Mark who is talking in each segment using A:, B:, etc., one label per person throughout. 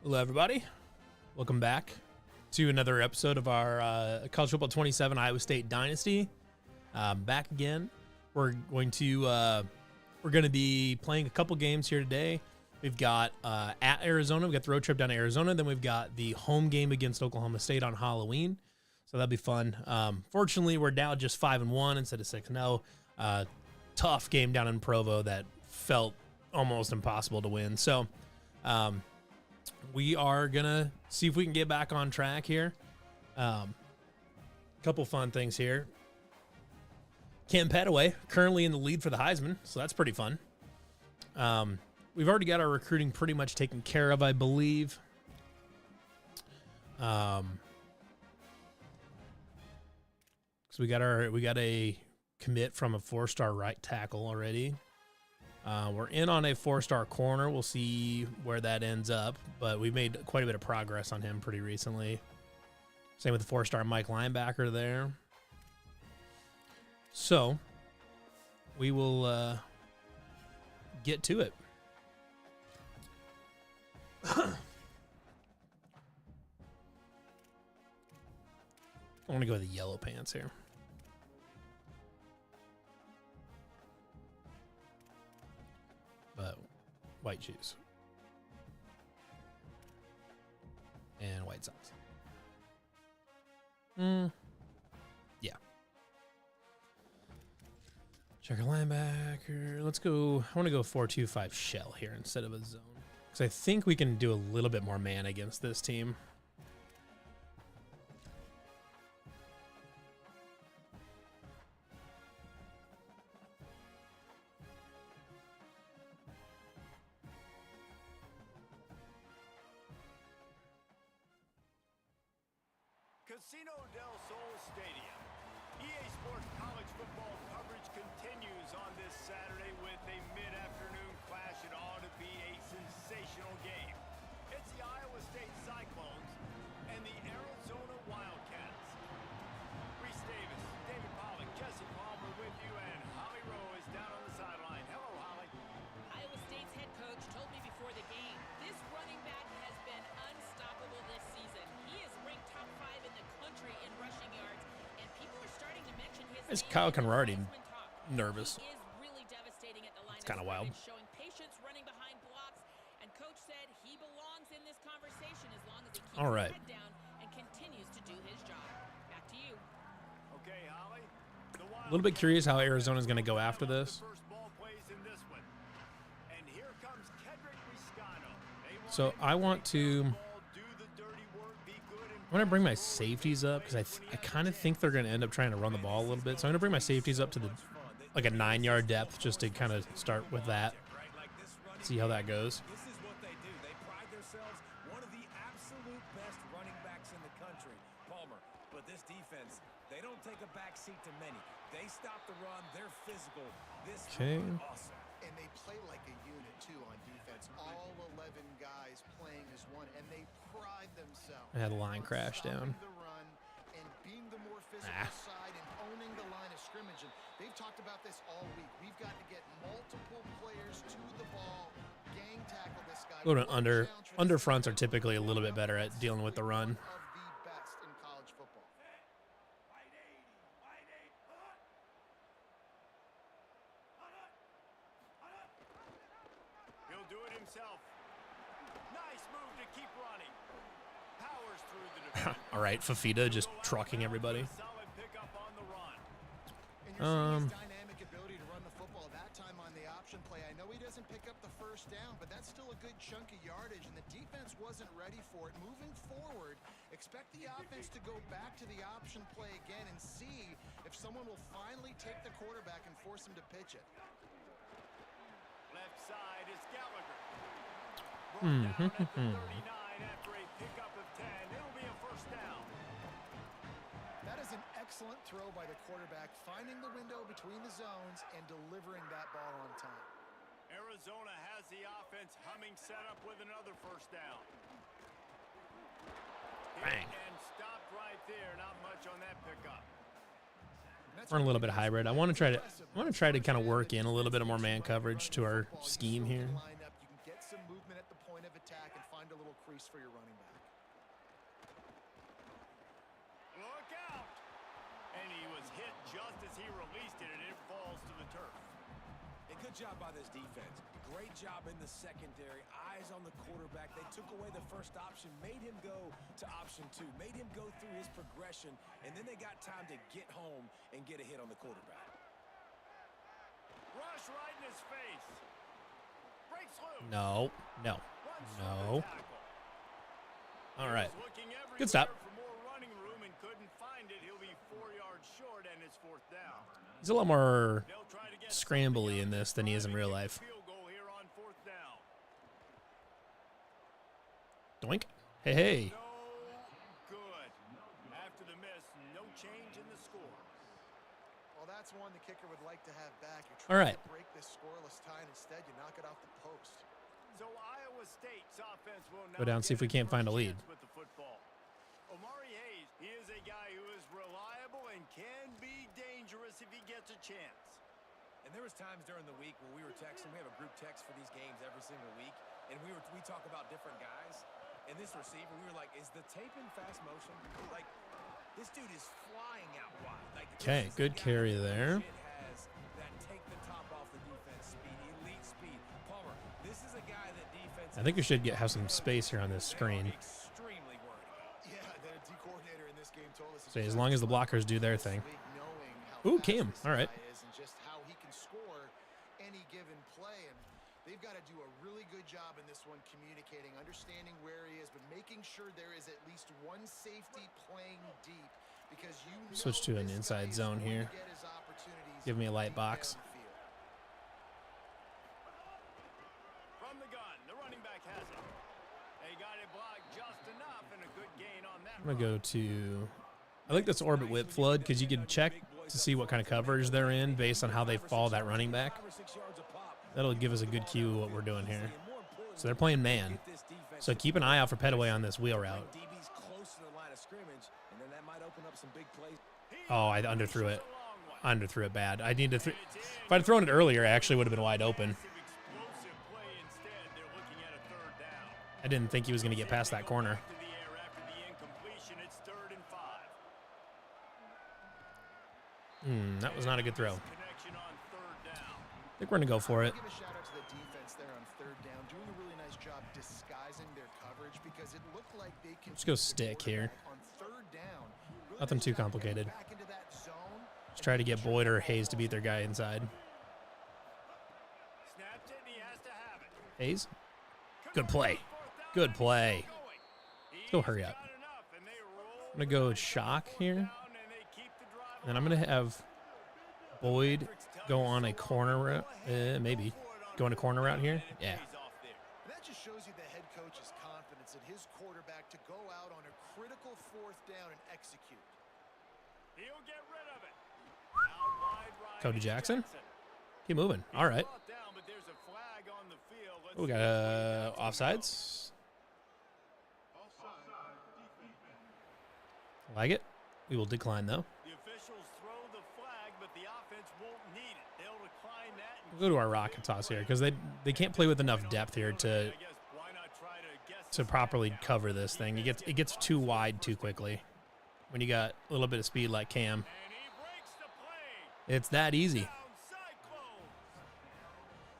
A: Hello, everybody. Welcome back to another episode of our College Football 27 Iowa State Dynasty. Back again. We're going to be playing a couple games here today. We've got at Arizona. We've got the road trip down to Arizona. Then we've got the home game against Oklahoma State on Halloween. So that'll be fun. Fortunately, we're now just 5-1 instead of 6-0. Tough game down in Provo that felt almost impossible to win. So we are going to see if we can get back on track here. Couple fun things here. Cam Petaway currently in the lead for the Heisman, so that's pretty fun. We've already got our recruiting pretty much taken care of, I believe. So we got a commit from a 4-star right tackle already. We're in on a 4-star corner. We'll see where that ends up, but we made quite a bit of progress on him pretty recently. Same with the 4-star Mike linebacker there. So we will get to it. I want to go with the yellow pants here. But white shoes. And white socks. Yeah. Checker linebacker. Let's go. I want to go 4-2-5 shell here instead of a zone. Because I think we can do a little bit more man against this team.
B: Casino del Sol Stadium. EA Sports college football coverage continues on this Saturday with a mid-afternoon clash. It ought to be a sensational game. It's the Iowa State Cyclones and the Arizona Wildcats. Reese Davis, David Pollock, Jesse Palmer with you, and Holly Rowe is down on the sideline. Hello, Holly.
C: Iowa State's head coach told me before the game, this running back has been unstoppable this season. He is ranked top 5 in the country in rushing yards, and people are starting to mention his
A: Is
C: name
A: Kyle
C: in the
A: Conradi
C: Heisman talk.
A: nervous?
C: He is really devastating at the line.
A: It's kind of wild.
C: Showing patience, running behind blocks, and coach said he belongs in this conversation as long as he keeps
A: All right.
C: his head down and continues to do his job. Back to you.
B: Okay, Holly.
A: A little bit curious how Arizona's going to go after this. So I want to bring my safeties up because I kind of think they're going to end up trying to run the ball a little bit. So I'm going to bring my safeties up to the like a 9-yard depth just to kind of start with that. See how that goes.
D: This is what they do. They pride themselves one of the absolute best running backs in the country, Palmer. But this defense, they don't take a back seat to many. They stop the run. They're physical. This is awesome.
E: And they play like a unit, too, on defense. All 11 guys playing as one, and they pride themselves.
A: I had a line crash down.
E: The run and being the more physical side and owning the line of scrimmage. And they've talked about this all week. We've got to get multiple players to the ball, gang tackle this guy.
A: Under fronts are typically a little bit better at dealing with the run.
E: Of the best in college football.
B: He'll do it himself. Nice move to keep running. Powers through the defense.
A: All right, Fafita just trucking everybody.
B: Solid pickup on the run.
E: And you're seeing his dynamic ability to run the football that time on the option play. I know he doesn't pick up the first down, but that's still a good chunk of yardage, and the defense wasn't ready for it. Moving forward, expect the offense to go back to the option play again and see if someone will finally take the quarterback and force him to pitch it.
B: Left side is Gallagher. Brought down at the 39 after a pickup of 10. It'll be a first down.
E: That is an excellent throw by the quarterback, finding the window between the zones and delivering that ball on time.
B: Arizona has the offense humming, set up with another first down.
A: Bang.
B: And stopped right there. Not much on that pickup.
A: Run a little bit of hybrid. I want to try to kind of work in a little bit of more man coverage to our scheme here.
E: You can get some movement at the point of attack and find a little crease for your
B: hit just as he released it, and it falls to the turf.
D: A good job by this defense. Great job in the secondary. Eyes on the quarterback. They took away the first option, made him go to option 2, made him go through his progression, and then they got time to get home and get a hit on the quarterback.
B: Rush right in his face. Breaks loose.
A: No.
B: Runs through
A: No.
B: the tackle.
A: All right.
B: He was looking
A: Good stop.
B: everywhere for more running room and couldn't find it. He'll be 4 yards short, and it's 4th down.
A: He's a lot more
B: They'll try to get
A: scrambly in this than he is in real life.
B: field goal here on 4th down.
A: Doink. Hey.
B: No good. After the miss, no change in the score.
E: Well, that's one the kicker would like to have back. You're
A: All
E: trying
A: right.
E: to break this scoreless tie, and instead you knock it off the post.
B: So Iowa State's offense will
A: Go down, see if we can't find a lead.
B: With the football. Omari Hayes, he is a guy who is reliable and can be dangerous if he gets a chance.
D: And there was times during the week where we were texting. We have a group text for these games every single week, and we talk about different guys. And this receiver, we were like, is the tape in fast motion? Like, this dude is flying out wide. Like,
A: Okay, good carry there.
D: Has that take the top off the defense speed, elite speed. Palmer, this is a guy that defense.
A: I think we should have some space here on this screen.
D: Extremely worried about.
E: Yeah, the D coordinator in this game told us.
A: So as long as the blockers do their thing. Ooh, Cam. All right.
E: And just how he can score any given play, and they've got to do a really good job in this one, communicating, understanding where he is, but making sure there is at least one safety playing deep, because you know
A: Switch to an
E: this
A: inside
E: guy is
A: zone
E: going to
A: here.
E: get his opportunities
A: Give me a light
E: deep
A: box.
E: downfield.
B: From the gun, the running back has it. They got it blocked just enough, and a good gain on that.
A: I'm going to go to... I like this orbit whip flood because you can check to see what kind of coverage they're in based on how they follow that running back. That'll give us a good cue of what we're doing here. So they're playing man. So keep an eye out for Petaway on this wheel route. Oh, I underthrew it. Underthrew it bad. I need to. If I'd thrown it earlier, I actually would have been wide open.
B: Explosive play instead. They're looking at a 3rd down.
A: I didn't think he was going to get past that corner.
B: To the air after the incompletion. It's 3rd and 5.
A: That was not a good throw.
B: Connection on 3rd down.
A: I think we're going to go for it.
E: Give a shout out to the defense there on 3rd down, doing a really nice job disguising their coverage, because it looked like they can.
A: Let's go stick here.
E: On 3rd down, really
A: Nothing
E: nice
A: too
E: job
A: complicated.
E: getting back into that zone.
A: Let's try to get Boyd or Hayes to beat their guy inside.
B: Snaps it, and he has to have it.
A: Hayes. Good play. Good play. Let's go hurry up. I'm going to go shock here. And then I'm going to have Boyd go on a corner route. Maybe. Go on a corner route here. Yeah.
E: And that just shows you the head coach's confidence in his quarterback to go out on a critical 4th down and execute.
B: He'll get rid of it. Out wide right.
A: Cody Jackson. Keep moving. All right.
B: Brought down, but there's a flag on the field. Let's
A: We got offsides. Like it. We will decline, though.
B: The officials throw the flag, but the offense won't need it. They'll decline that. And
A: We'll go to our rocket toss here because they can't play with enough depth here to
B: I guess why not try to guess
A: to properly cover this thing. It gets too wide too quickly when you got a little bit of speed like Cam.
B: And he breaks the play.
A: It's that easy.
B: Down Cyclones.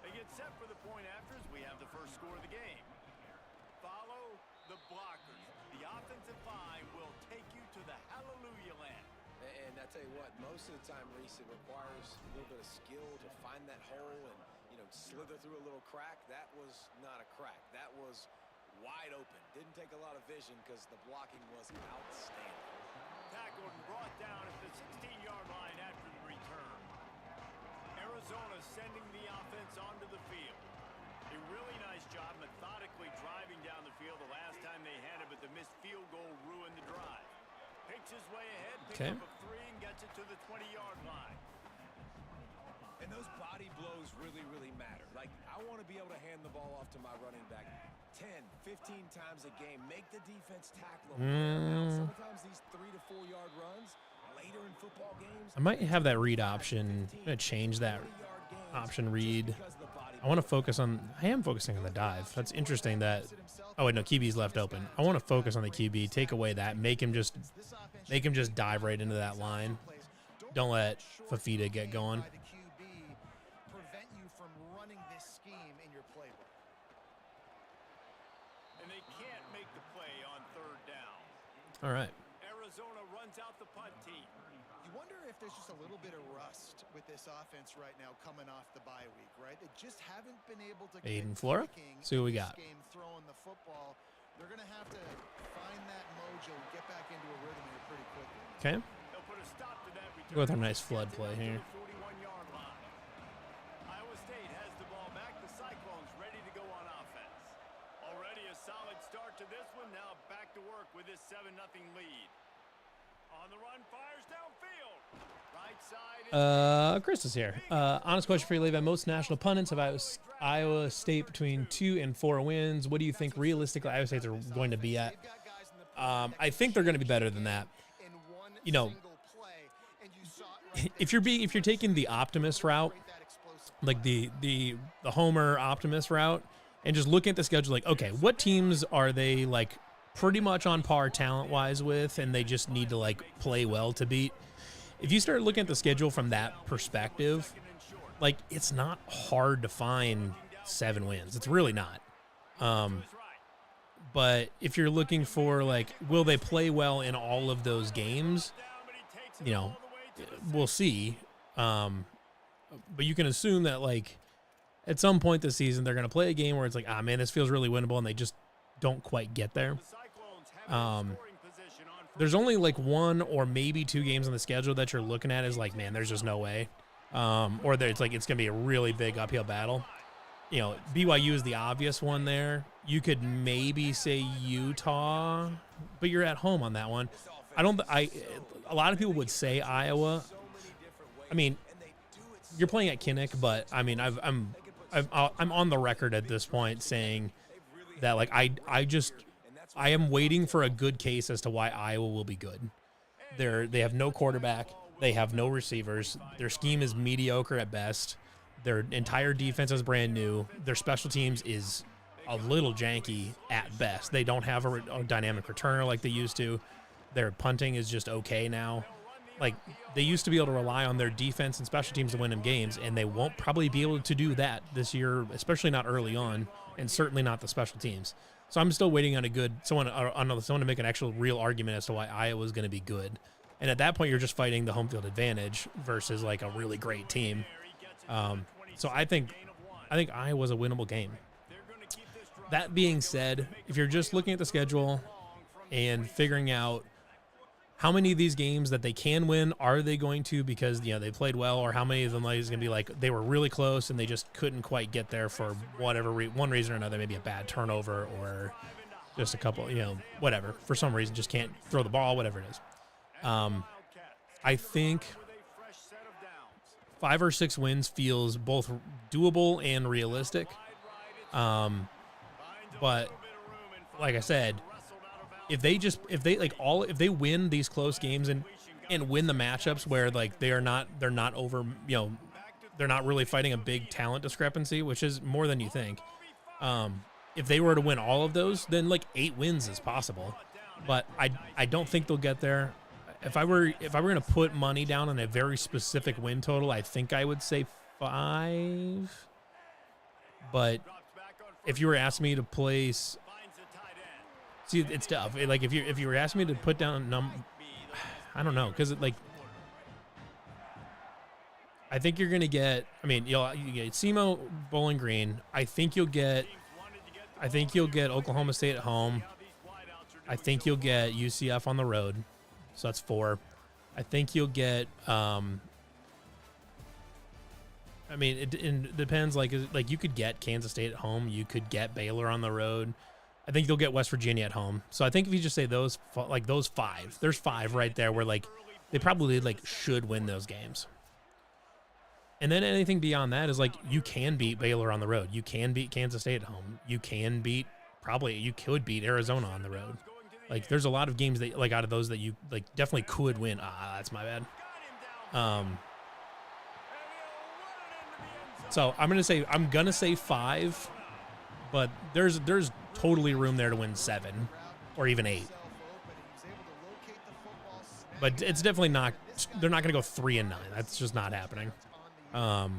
B: They get set for the point afters. We have the first score of the game. Follow the blockers. The offensive line will take you to the hallelujah land.
D: And I tell you what, most of the time, Reese, it requires a little bit of skill to find that hole and, slither through a little crack. That was not a crack. That was wide open. Didn't take a lot of vision because the blocking was outstanding.
B: Tackled and brought down at the 16-yard line after the return. Arizona sending the offense onto the field. A really nice job methodically driving down the field the last time they had it, but the missed field goal ruined the drive. Picks his way ahead, picks
A: Okay.
B: up a 3 and gets it to the 20-yard line.
D: And those body blows really, really matter. Like, I want to be able to hand the ball off to my running back 10, 15 times a game. Make the defense tackle them. Sometimes these 3 to 4 yard runs later in football games.
A: I might have that read option. I'm going to change that option read. I want to focus on... I am focusing on the dive. That's interesting that... Oh, wait, no, QB's left open. I want to focus on the QB, take away that, make him just dive right into that line. Don't let Fafita get going.
E: By the QB prevent you from running this scheme in your playbook.
B: And they can't make the play on third down.
A: All right.
B: Arizona runs out the punt team.
E: You wonder if there's just a little bit of rust with this offense right now coming off the bye week, right? They just haven't been able to
A: Aiden
E: get
A: Flora.
E: clicking
A: See what we
E: in
A: got.
E: this game throwing the football. They're going to have to find that mojo and get back into a rhythm here pretty quickly.
A: Okay.
B: They'll put a stop to that return.
A: Go with our nice flood play here.
B: 41-yard line. Iowa State has the ball back. The Cyclones ready to go on offense. Already a solid start to this one. Now back to work with this 7-0 lead. On the run, fires downfield. Right side.
A: Chris is here. Honest question for you, Levi. Most national pundits have Iowa State between 2 and 4 wins. What do you think realistically Iowa State's are going to be at? I think they're going to be better than that. You know, if you're taking the optimist route, like the Homer optimist route, and just looking at the schedule, like, okay, what teams are they like pretty much on par talent-wise with, and they just need to like play well to beat? If you start looking at the schedule from that perspective, like, it's not hard to find 7 wins. It's really not. But if you're looking for, like, will they play well in all of those games, you know, we'll see. But you can assume that, like, at some point this season, they're going to play a game where it's like, ah, man, this feels really winnable, and they just don't quite get there. There's only like 1 or maybe 2 games on the schedule that you're looking at is like, man, there's just no way. Or that it's like it's going to be a really big uphill battle. You know, BYU is the obvious one there. You could maybe say Utah, but you're at home on that one. A lot of people would say Iowa. I mean, you're playing at Kinnick, but I mean, I'm on the record at this point saying that, like, I am waiting for a good case as to why Iowa will be good. They have no quarterback. They have no receivers. Their scheme is mediocre at best. Their entire defense is brand new. Their special teams is a little janky at best. They don't have a dynamic returner like they used to. Their punting is just okay now. Like, they used to be able to rely on their defense and special teams to win them games, and they won't probably be able to do that this year, especially not early on, and certainly not the special teams. So I'm still waiting on someone to make an actual real argument as to why Iowa's going to be good. And at that point, you're just fighting the home field advantage versus like a really great team. So I think Iowa's a winnable game. That being said, if you're just looking at the schedule and figuring out how many of these games that they can win are they going to because, you know, they played well, or how many of them is going to be like they were really close and they just couldn't quite get there for whatever one reason or another, maybe a bad turnover or just a couple, you know, whatever, for some reason just can't throw the ball, whatever it is. I think 5 or 6 wins feels both doable and realistic. But like I said, if they win these close games and win the matchups where like they're not over, you know, they're not really fighting a big talent discrepancy, which is more than you think. If they were to win all of those, then like 8 wins is possible. But I don't think they'll get there. If I were going to put money down on a very specific win total, I think I would say 5. But if you were asking me to place, see, it's tough. Like if you were asking me to put down a I don't know, because like I think you're going to get. I mean, you get SEMO, Bowling Green. I think you'll get Oklahoma State at home. I think you'll get UCF on the road. So that's 4. I think you'll get. I mean, it depends. Like you could get Kansas State at home. You could get Baylor on the road. I think you'll get West Virginia at home. So I think if you just say those 5, there's 5 right there where like they probably like should win those games. And then anything beyond that is like you can beat Baylor on the road. You can beat Kansas State at home. You could beat Arizona on the road. Like there's a lot of games that like out of those that you like definitely could win. That's my bad. So I'm gonna say 5, but there's totally room there to win 7 or even 8. But it's definitely not they're not going to go 3-9. That's just not happening. But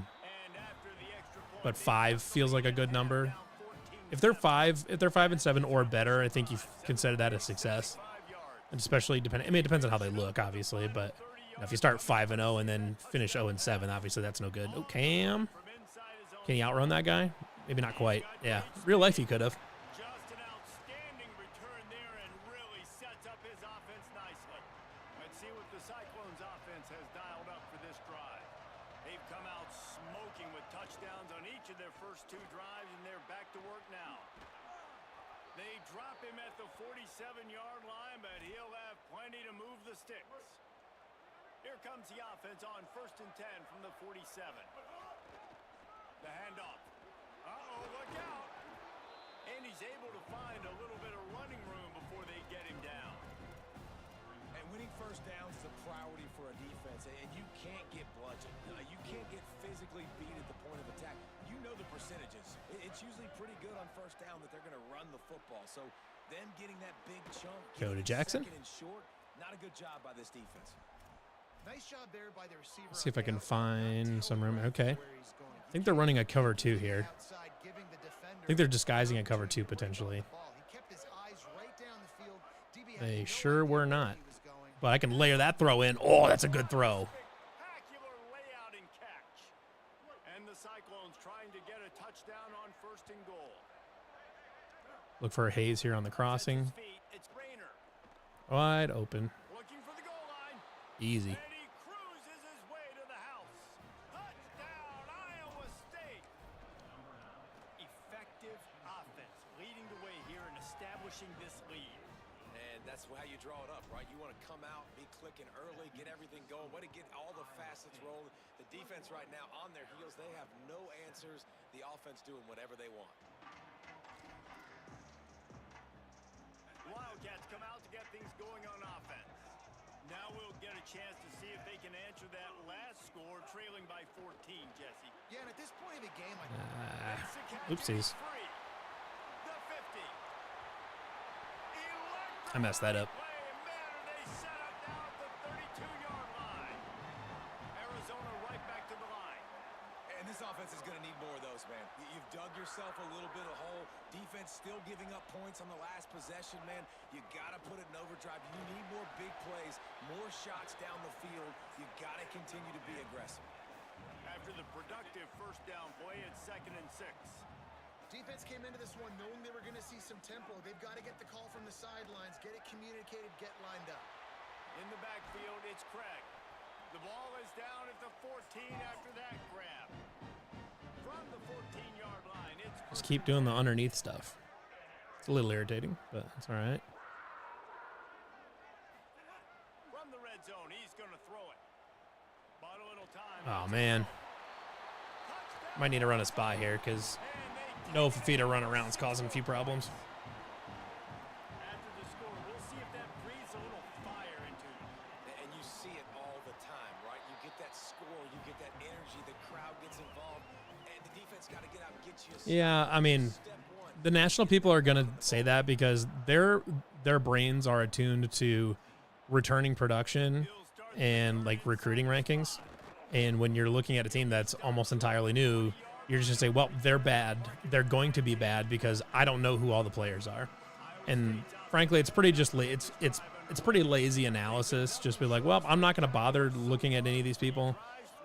A: 5 feels like a good number. If they're 5-7 or better, I think you consider that a success. And especially it depends on how they look, obviously. But if you start 5-0 and then finish 0-7, obviously that's no good. Oh, Cam, can he outrun that guy? Maybe not quite. Yeah, real life he could have.
B: Just an outstanding return there and really sets up his offense nicely. Let's see what the Cyclones offense has dialed up for this drive. They've come out smoking with touchdowns on each of their first 2 drives, and they're back to work now. They drop him at the 47-yard line, but he'll have plenty to move the sticks. Here comes the offense on 1st and 10 from the 47. The handoff. Uh-oh, look out. And he's able to find a little bit of running room before they get him down.
D: And winning first downs is a priority for a defense, and you can't get bludgeoned. You can't get physically beat at the point of attack. You know the percentages. It's usually pretty good on first down that they're going to run the football. So them getting that big chunk,
A: Go to Jackson.
D: second and short, not a good job by this defense.
E: Nice job there by the receiver.
A: See if I can find some room. Okay. I think they're running a cover 2 here. I think they're disguising a cover 2 potentially. They sure were not. But I can layer that throw in. Oh, that's a good throw.
B: Spectacular layout and catch. And the Cyclones trying to get a touchdown on 1st and goal.
A: Look for Hayes here on the crossing.
B: It's Rayner.
A: Wide open.
B: Looking for the goal line.
A: Easy.
B: And he cruises his way to the house. Touchdown, Iowa State. Effective offense leading the way here and establishing this lead.
D: And that's how you draw it up, right? You want to come out, be clicking early, get everything going, way to get all the facets rolling. The defense right now on their heels, they have no answers. The offense doing whatever they want.
B: Wildcats come out to get things going on offense. Now we'll get a chance to see if they can answer that last score, trailing by 14, Jesse.
E: Yeah, and at this point of the game,
A: Oopsies.
B: Free. The 50.
A: I messed that up.
B: Play, man, and they set up now at the 32-yard line. Arizona right back to the line.
D: And this offense is going to need more of those, man. You've dug yourself a little bit of hole. Defense still giving up points on the last possession, man. You got to put it in overdrive. You need more big plays, more shots down the field. You got to continue to be aggressive.
B: After the productive first down play, it's 2nd and 6.
E: defense came into this one knowing they were going to see some tempo. They've got to get the call from the sidelines, get it communicated, get lined up.
B: In the backfield, it's Craig. The ball is down at the 14 after that grab. From the 14-yard line, it's
A: Just keep doing the underneath stuff. It's a little irritating, but it's all right.
B: from the red zone. He's going to throw it. But a little time.
A: Oh, man. Might need to run a spy here because no Fafita run around is causing a few problems.
B: After the score, we'll see if that breathes a little fire into it.
D: And you see it all the time, right? You get that score, you get that energy, the crowd gets involved, and the defense got to get out and get you a step.
A: Yeah, I mean, the national people are going to say that because their brains are attuned to returning production and like recruiting rankings. And when you're looking at a team that's almost entirely new, you're just going to say, well, they're bad. They're going to be bad because I don't know who all the players are. And frankly, it's pretty just it's pretty lazy analysis. Just be like, well, I'm not going to bother looking at any of these people.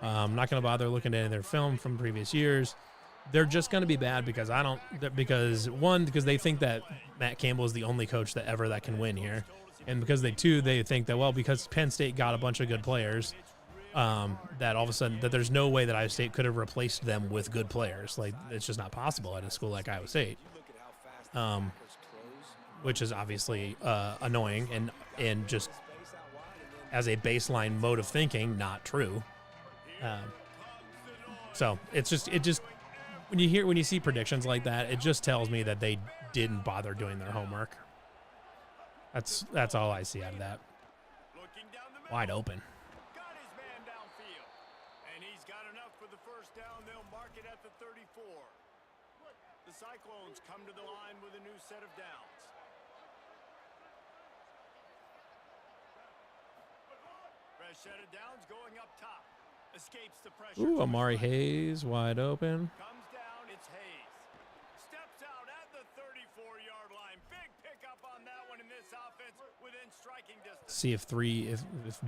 A: I'm not going to bother looking at any of their film from previous years. They're just going to be bad because because they think that Matt Campbell is the only coach that can win here. And because they think that, well, because Penn State got a bunch of good players, that all of a sudden that there's no way that Iowa State could have replaced them with good players. Like, it's just not possible at a school like Iowa State, which is obviously annoying and just as a baseline mode of thinking, not true. So it just when you see predictions like that, it just tells me that they didn't bother doing their homework. That's all I see out of that.
B: Looking down the middle.
A: Wide open.
B: Got his man downfield. And he's got enough for the first down. They'll mark it at the 34. The Cyclones come to the line with a new set of downs. Fresh set of downs going up top. Escapes the pressure.
A: Ooh, Amari Hayes wide open.
B: Comes down, it's Hayes. Steps out at the 34-yard line. Big pickup on that one in this offense within striking distance.
A: See if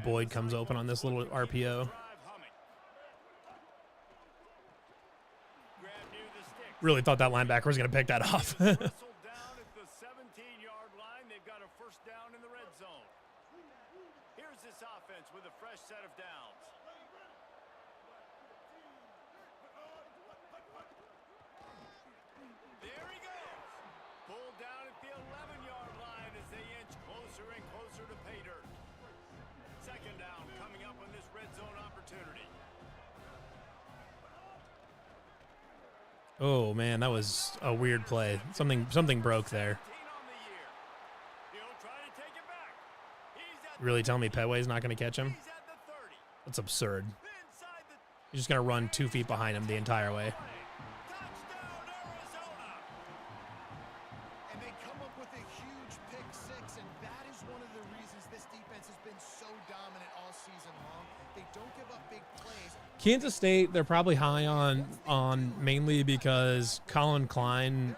A: Boyd comes open on this little RPO. Really thought that linebacker was going to pick that off.
B: Down at the 17-yard line. They've got a first down in the red zone. Here's this offense with a fresh set of downs. There he goes. Pulled down at the 11-yard line as they inch closer and closer to pay dirt. Second down coming up on this red zone opportunity.
A: Oh man, that was a weird play. Something broke there. Really telling me Petway's not going to catch him? That's absurd. He's just going to run 2 feet behind him the entire way.
E: And they come up with a huge pick six, and that is one of the reasons this defense has been so dominant all season long. They don't give up big plays.
A: Kansas State, they're probably high on mainly because Colin Klein,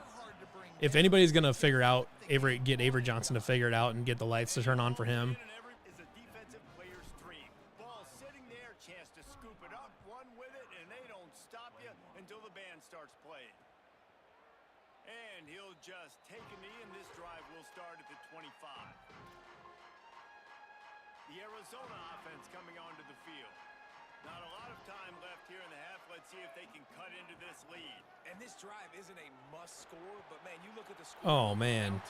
A: if anybody's going to figure out, get Avery Johnson to figure it out and get the lights to turn on for him.
B: Is a defensive player's dream. Ball sitting there, chance to scoop it up, run with it, and they don't stop you until the band starts playing. And he'll just take a knee, and this drive will start at the 25. The Arizona offense coming onto the field. Not a lot of time left here in the half. Let's see if they can cut into this lead.
D: And this drive isn't a must score, but man, you look at the score.
A: Oh man.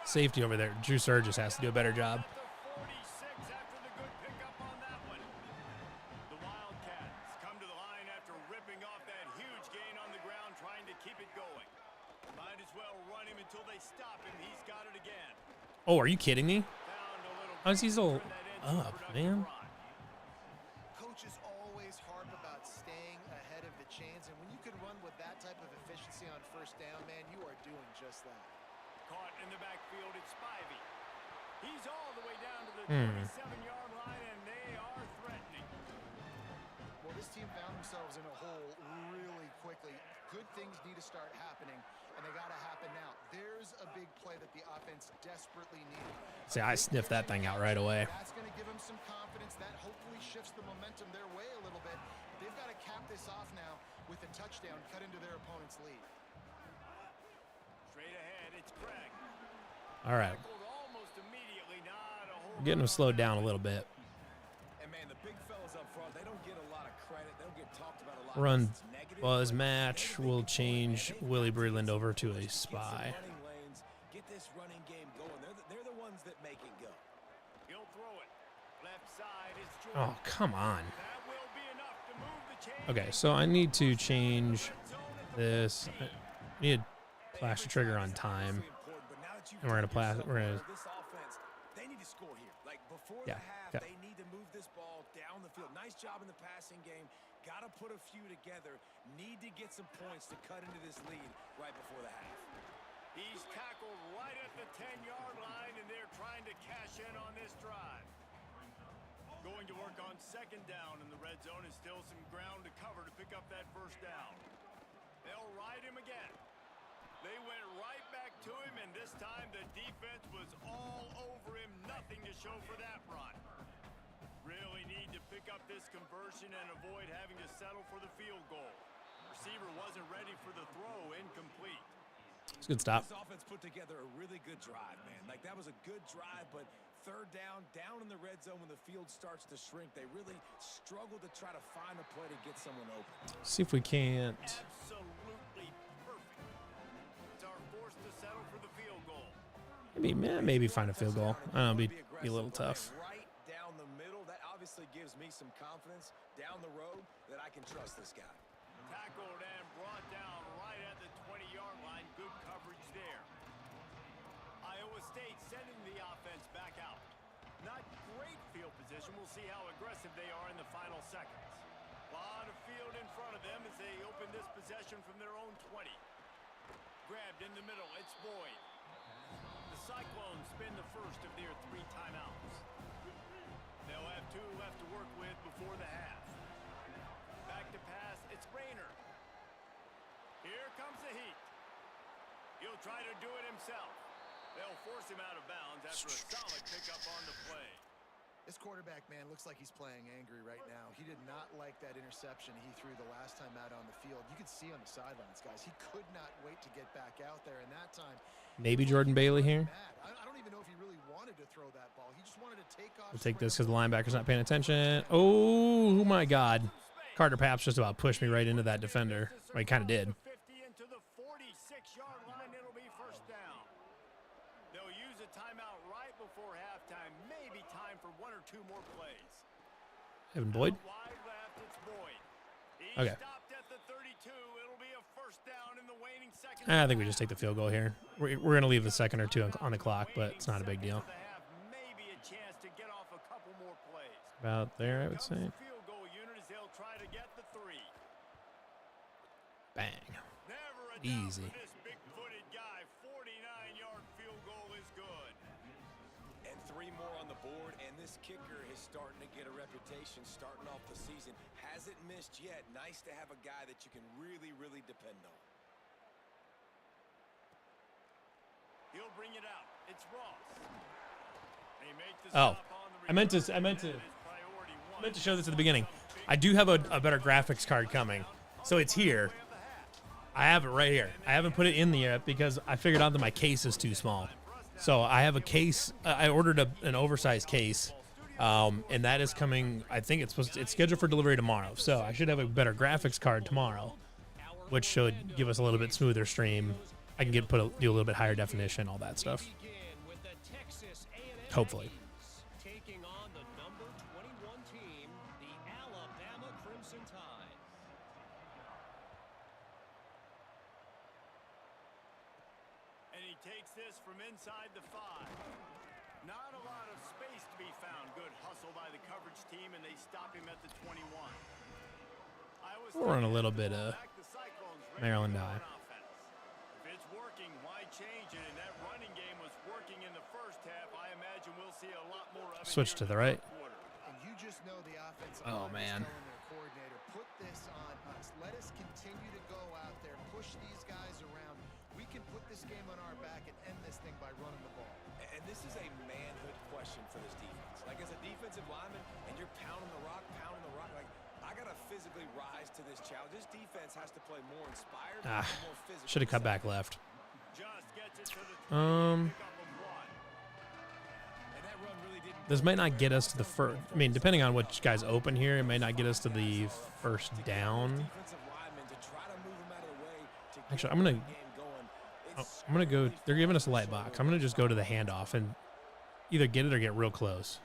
A: Safety over there. Drew Surgis has to do a better job.
B: The 46 after the good pickup on that one. The Wildcats come to the line after ripping off that huge gain on the ground, trying to keep it going. Might as well run him until they stop him. He's got it again.
A: Oh, are you kidding me?
B: Found a little
A: How's he so
B: for that end
A: up,
B: productive
A: man?
B: run.
E: Coaches always harp about staying ahead of the chains, and when you can run with that type of efficiency on first down, man, you are doing just that.
B: Caught in the backfield, it's Spivey. He's all the way down to the 27-yard line, and they are threatening.
E: Well, this team found themselves in a hole really quickly. Good things need to start happening, and they got to happen now. There's a big play that the offense desperately needed.
A: See, I sniffed that thing out right away.
E: That's going to give them some confidence. That hopefully shifts the momentum their way a little bit. They've got to cap this off now with a touchdown cut into their opponent's lead.
B: Straight ahead, it's Craig.
A: All right.
B: Tackled almost immediately, not a whole
A: We're getting him slowed down a little bit.
D: And man, the big fellas up front, they don't get a lot of credit. They don't get talked about a lot.
A: Run
D: It's negative,
A: buzz
D: but
A: match will change Willie Breland over to a
D: get some
A: spy.
D: running lanes, get this running game going. They're the ones that make it go.
B: He'll throw it. Left side is Jordan.
A: Oh, come on.
B: That will be enough to move the chain.
A: Okay, so I need to change this. I need to flash the trigger on time. And we're gonna
D: This offense, they need to score here. Like before
A: Yeah,
D: the half,
A: yeah.
D: they need to move this ball down the field. Nice job in the passing game. Got to put a few together. Need to get some points to cut into this lead right before the half.
B: He's tackled right at the 10-yard line, and they're trying to cash in on this drive. Going to work on second down in the red zone, and still some ground to cover to pick up that first down. They'll ride him again. They went right back to him, and this time the defense was all over him. Nothing to show for that run. Really need to pick up this conversion and avoid having to settle for the field goal. Receiver wasn't ready for the throw, incomplete.
A: It's a good stop.
D: This offense put together a really good drive, man. Like that was a good drive, but third down in the red zone when the field starts to shrink, they really struggle to try to find a play to get someone open.
A: See if we can't.
B: Absolutely perfect. It's our force to settle for the field goal.
A: Maybe find a field goal. I don't know, be a little tough.
D: Right down the middle, that obviously gives me some confidence down the road that I can trust this guy.
B: Tackled and brought down right at the 20-yard line. Good coverage there. Iowa State sending the offense back out. Not great field position. We'll see how aggressive they are in the final seconds. A lot of field in front of them as they open this possession from their own 20. Grabbed in the middle. It's Boyd. The Cyclones spend the first of their 3 timeouts. They'll have 2 left to work with before the half. Back to pass, it's Rayner. Here comes the heat. He'll try to do it himself. They'll force him out of bounds after a solid pickup on the play.
E: This quarterback, man, looks like he's playing angry right now. He did not like that interception he threw the last time out on the field. You could see on the sidelines, guys. He could not wait to get back out there, and that time...
A: Maybe Jordan Bailey here.
E: I don't even know if he really wanted to throw that ball. He just wanted to take off...
A: We'll take this because the linebacker's not paying attention. Oh, my God. Carter Paps just about pushed me right into that defender. Well, he kind of did.
B: 50 into the 46-yard line, it'll be first down. They'll use a timeout right before halftime. Maybe time for 1 or 2 more plays.
A: Evan Boyd.
B: Wide left, it's Boyd. He
A: Okay.
B: stopped at the 32. It'll be a first down in the waning second.
A: I think we just take the field goal here. We're going to leave a second or 2 on the clock, but it's not a big deal.
B: Maybe a chance to get off a couple more plays.
A: About there, I would say.
B: Field goal unit as they'll try to get the 3.
A: Bang.
B: Never a doubt
A: Easy.
B: for this big-footed guy. 49-yard field goal is good.
D: And 3 more on the board, and this kicker is starting to get a reputation starting off the season. Hasn't missed yet. Nice to have a guy that you can really, really depend on.
B: He'll bring it out. It's Ross. They make the
A: Oh,
B: stop on the
A: I meant
B: return.
A: to
B: That is priority 1.
A: show this at the beginning. I do have a better graphics card coming. So it's here. I have it right here. I haven't put it in there yet because I figured out that my case is too small. So I have a case. I ordered an oversized case, and that is coming. I think it's scheduled for delivery tomorrow. So I should have a better graphics card tomorrow, which should give us a little bit smoother stream. I can do a little bit higher definition, all that stuff. Hopefully.
F: Taking on the number 21 team, the Alabama Crimson Tide.
B: And he takes this from inside the 5. Not a lot of space to be found. Good hustle by the coverage team, and they stop him at the 21.
A: We're on a little bit of
B: Back the Cyclones ready
A: Maryland
B: to go
A: die.
B: on offense. If it's working, why change it? And that running game was working in the first half. I imagine we'll see a lot more of it
A: Switch
B: here
A: to
B: in
A: the right.
B: fourth quarter.
E: And you just know the offensive
A: Oh, man.
E: line is telling their coordinator, put this on us. Let us continue to go out there, push these guys around. We can put this game on our back and end this thing by running the ball.
D: And this is a manhood question for this defense. Like, as a defensive lineman, and you're pounding the rock, like, I got to physically rise to this challenge. This defense has to play more inspired, more physical.
A: Should have cut back left.
B: Just gets it to the 20,
A: Um,
B: pick up a 1.
D: And that run really didn't
A: This might not get us to the first. I mean, depending on which guy's open here, it might not get us to the first down.
D: defensive lineman to try to move him out of the way to get
A: Actually, I'm gonna.
D: the game going. It's
A: I'm gonna go. They're giving us a light box. I'm gonna just go to the handoff and either get it or get real close.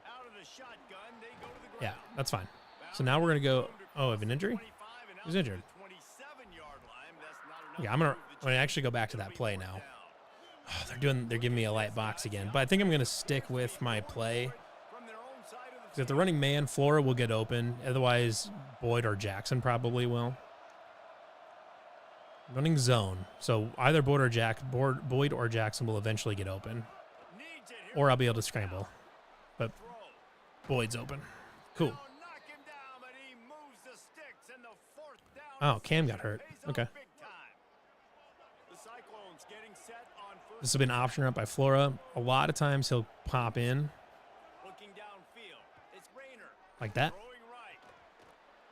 B: Out of the shotgun, they go to the ground.
A: Yeah, that's fine. So now we're gonna go. Oh, have an injury?
B: 25 and
A: Who's
B: out to
A: injured?
B: the 27-yard line. That's not enough
A: Yeah, I'm
B: to
A: gonna.
B: move the
A: I'm gonna actually go back to that play now. Oh, they're giving me a light box again, but I think I'm gonna stick with my play.
B: From their own side of the
A: 'Cause if they're running man, Flora will get open. Otherwise, Boyd or Jackson probably will. Running zone, so either Boyd or Jackson will eventually get open,
B: needs it here.
A: or I'll be able to scramble. But
B: Throw.
A: Boyd's open. Cool.
B: Knock him down, but he moves the sticks, and the fourth down
A: Oh, Cam got hurt.
B: pays off
A: Okay.
B: big time. The Cyclones getting set on first.
A: This has been option up by Flora. A lot of times he'll pop in
B: Looking downfield. It's Rayner.
A: like that.
B: Throwing right.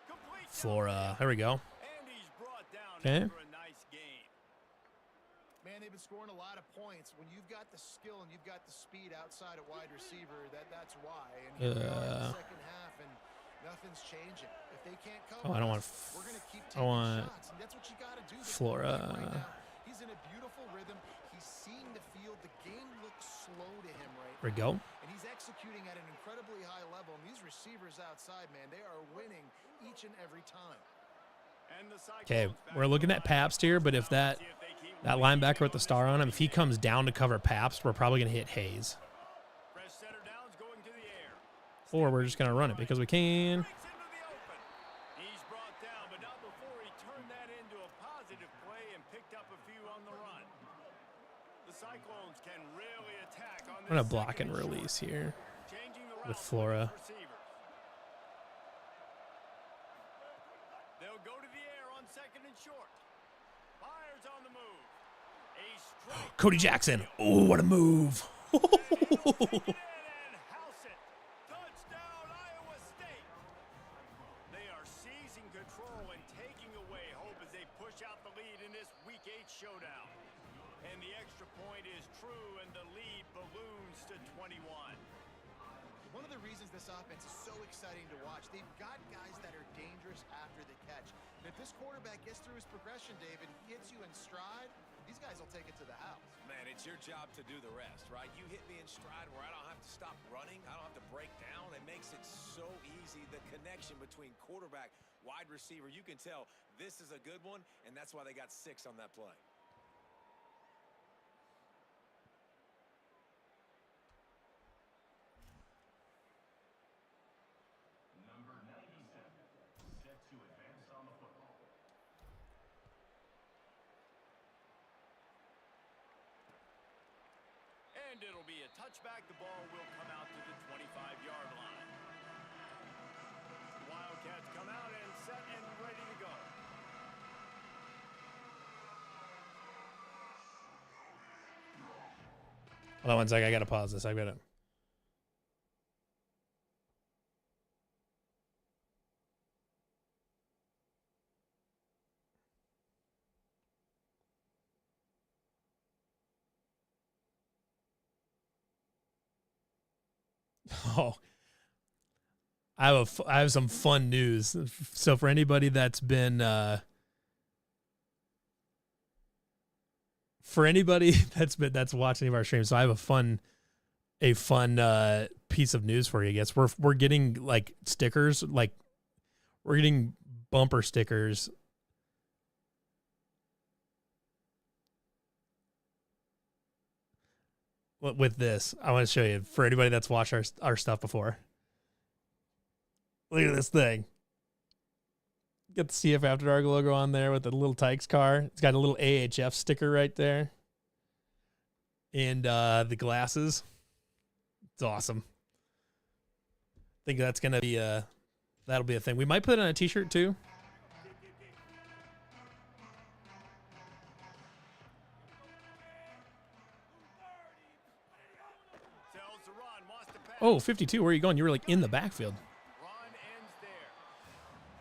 B: Complete
A: Flora. There we go.
B: And he's brought down
A: Okay.
B: after a nice gain.
E: Man, they've been scoring a lot of points. When you've got the skill and you've got the speed outside at wide receiver, that's why. And here we are in the second half, and nothing's changing. If they can't cover
A: Oh, I don't want.
E: us, we're gonna keep
A: I
E: taking
A: want
E: shots, and that's what you gotta do. The
A: Flora.
E: quarterback right now, he's in a beautiful rhythm. He's seeing the field. The game looks slow to him right
A: There we
E: now.
A: go.
E: And he's executing at an incredibly high level. And these receivers outside, man, they are winning each and every time.
B: And the Cyclones
A: Okay,
B: back
A: we're looking at Pabst here, but if that
B: see if they keep
A: linebacker with the star on him, if he comes down to cover Pabst, we're probably gonna hit Hayes,
B: fresh center downs going to the air.
A: or we're just gonna run it because we can.
B: Breaks into the open. He's brought down, but not before he turned that into a positive play and picked up a few on the run. The Cyclones can really attack on this.
A: I'm gonna block and
B: second and short.
A: release here.
B: Changing the
A: with Flora.
B: They'll go to the air on second and short. Fires on the move. A strike.
A: Cody Jackson. Oh, what a move.
B: And house it. Touchdown, Iowa State. They are seizing control and taking away hope as they push out the lead in this Week 8 showdown. And the extra point is true, and the lead balloons to 21.
E: One of the reasons this offense is so exciting to watch, they've got guys that are dangerous after the catch. And if this quarterback gets through his progression, David, hits you in stride, these guys will take it to the house.
D: Man, it's your job to do the rest, right? You hit me in stride where I don't have to stop running. I don't have to break down. It makes it so easy. The connection between quarterback, wide receiver, you can tell this is a good one, and that's why they got 6 on that play.
B: And it'll be a touchback. The ball will come out to the 25-yard line. Wildcats come out and set and ready to go.
A: Hold on one sec. I got to pause this. I got to. Oh, I have some fun news. So for anybody that's been that's watching our stream, so I have a fun piece of news for you. I guess we're getting like stickers, like we're getting bumper stickers. With this, I want to show you for anybody that's watched our stuff before. Look at this thing. Got the CF After Dark logo on there with the little Tykes car. It's got a little AHF sticker right there. And the glasses. It's awesome. I think that's going to be that'll be a thing. We might put it on a t-shirt too. Oh, 52. Where are you going? You were like in the backfield.
B: Run ends there.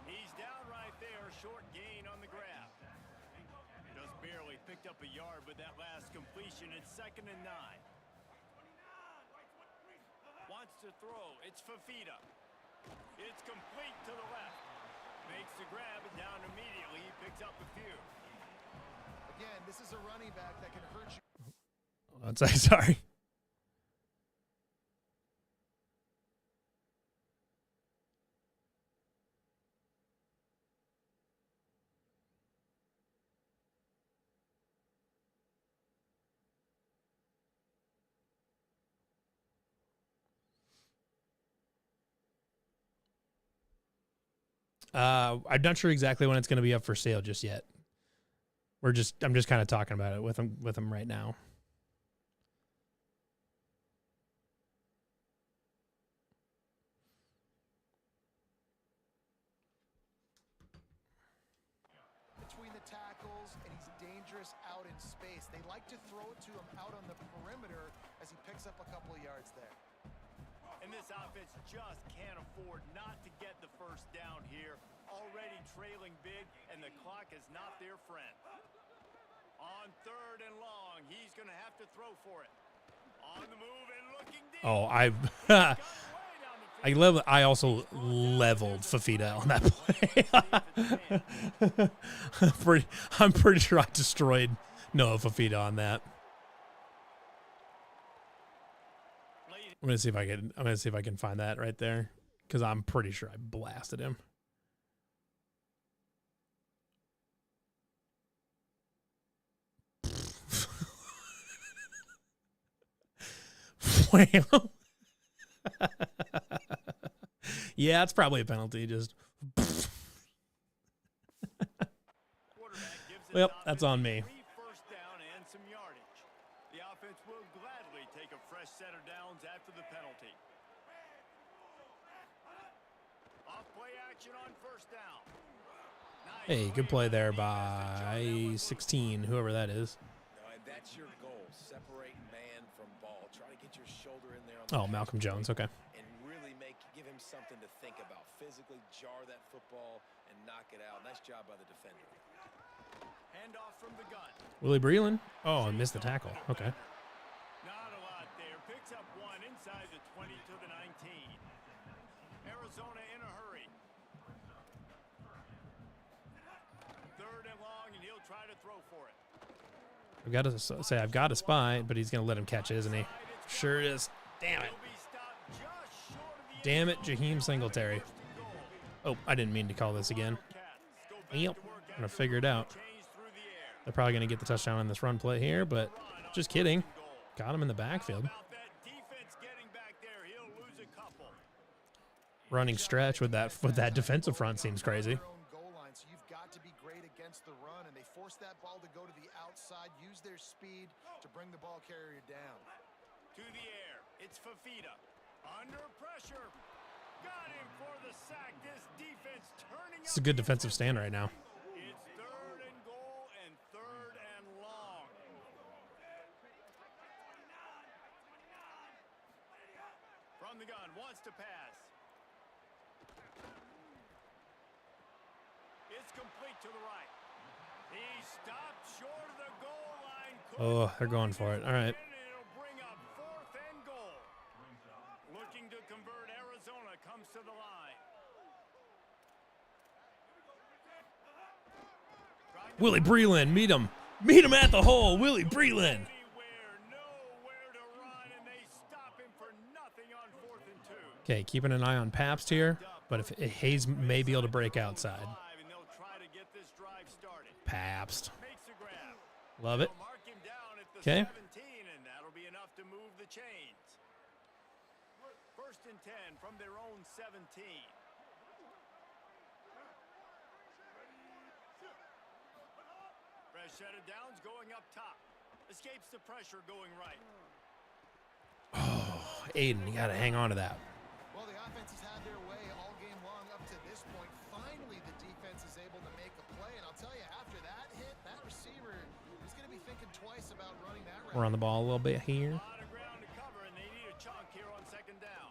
B: He's down right there. Short gain on the grab. Just barely picked up a yard with that last completion. It's 2nd and 9. Wants to throw. It's Fafita. It's complete to the left. Makes the grab and down immediately. He picks up a few.
E: Again, this is a running back that can hurt you.
A: Hold on, sorry. I'm not sure exactly when it's going to be up for sale just yet. I'm just kind of talking about it with him right now.
E: Between the tackles, and he's dangerous out in space. They like to throw it to him out on the perimeter as he picks up a couple of yards there.
B: And this offense just can't afford not to get the first down here. Already trailing big, and the clock is not their friend. On 3rd and long, he's going to have to throw for it. On the move and looking deep.
A: Oh, I also leveled Fafita on that play. I'm pretty sure I destroyed Noah Fafita on that. I'm gonna see if I can find that right there, because I'm pretty sure I blasted him. Wham. Yeah, it's probably a penalty. Just well, that's on me.
B: First down and some yardage. The offense will gladly take a fresh set of downs after the penalty. action on first down. Nice
A: Hey, good play there
B: defense to
A: by
B: turn that one
A: 16, whoever that is.
D: No, and that's your goal. Separate man from ball. Try to get your shoulder in there on
A: Oh, Malcolm Jones. Okay.
D: and really give him something to think about. Physically jar that football and knock it out. Nice job by the defender.
B: Handoff from the gun.
A: Willie Breland. Oh, I missed the tackle. Okay.
B: Not a lot there. Picks up one inside the 20 to the 19. Arizona in a hurry. Third and long, and he'll try to throw for it.
A: I've got to say I've got a spy, but he's going to let him catch it, isn't he? Sure is. Damn it.
B: He'll be stopped just short of the
A: Damn it,
B: end zone.
A: Jaheim Singletary.
B: First and goal.
A: Oh, I didn't mean to call this again.
B: Cats go back
A: Yep.
B: to work
A: I'm going to
B: after
A: figure it out.
B: change through the air.
A: They're probably going to get the touchdown on this run play here, but just kidding.
B: Goal.
A: Got him in the backfield.
B: About that defense getting back there, he'll lose a couple.
A: Running stretch with that defensive front seems crazy.
E: Their own goal line, so you've got to be great against the run, and they force that ball to go to the outside, use their speed to bring the ball carrier down.
B: To the air, it's Fafita. Under pressure. Got him for the sack. This defense turning
A: It's a good defensive stand right now.
B: It's third and goal and third and long. From the gun, wants to pass. It's complete to the right. He stopped short of the goal line.
A: Oh, they're going for it. All right.
B: It'll bring up fourth and goal. Looking to convert, Arizona comes to the line.
A: Willie Breland, meet him. Meet him at the hole. Willie Breland.
B: Nowhere to run, and they stop him for nothing on 4th and 2.
A: Okay, keeping an eye on Pabst here, but if Hayes may be able to break outside.
B: And they'll try to get this drive started.
A: Pabst.
B: Makes a grab.
A: Love it.
B: They'll mark him down at the
A: Okay.
B: 17, and that'll be enough to move the chains. 1st and 10 from their own 17. Fresh set of downs going up top. Escapes the pressure going right.
A: Oh, Aiden, you got to hang on to that.
E: Well, the offense has had their way all game long up to this point. Finally, the defense is able to make a play, and I'll tell you, after that hit, that receiver is going to be thinking twice about running that route.
A: We're on the ball a little bit here.
B: A lot of ground to cover, and they need a chunk here on 2nd down.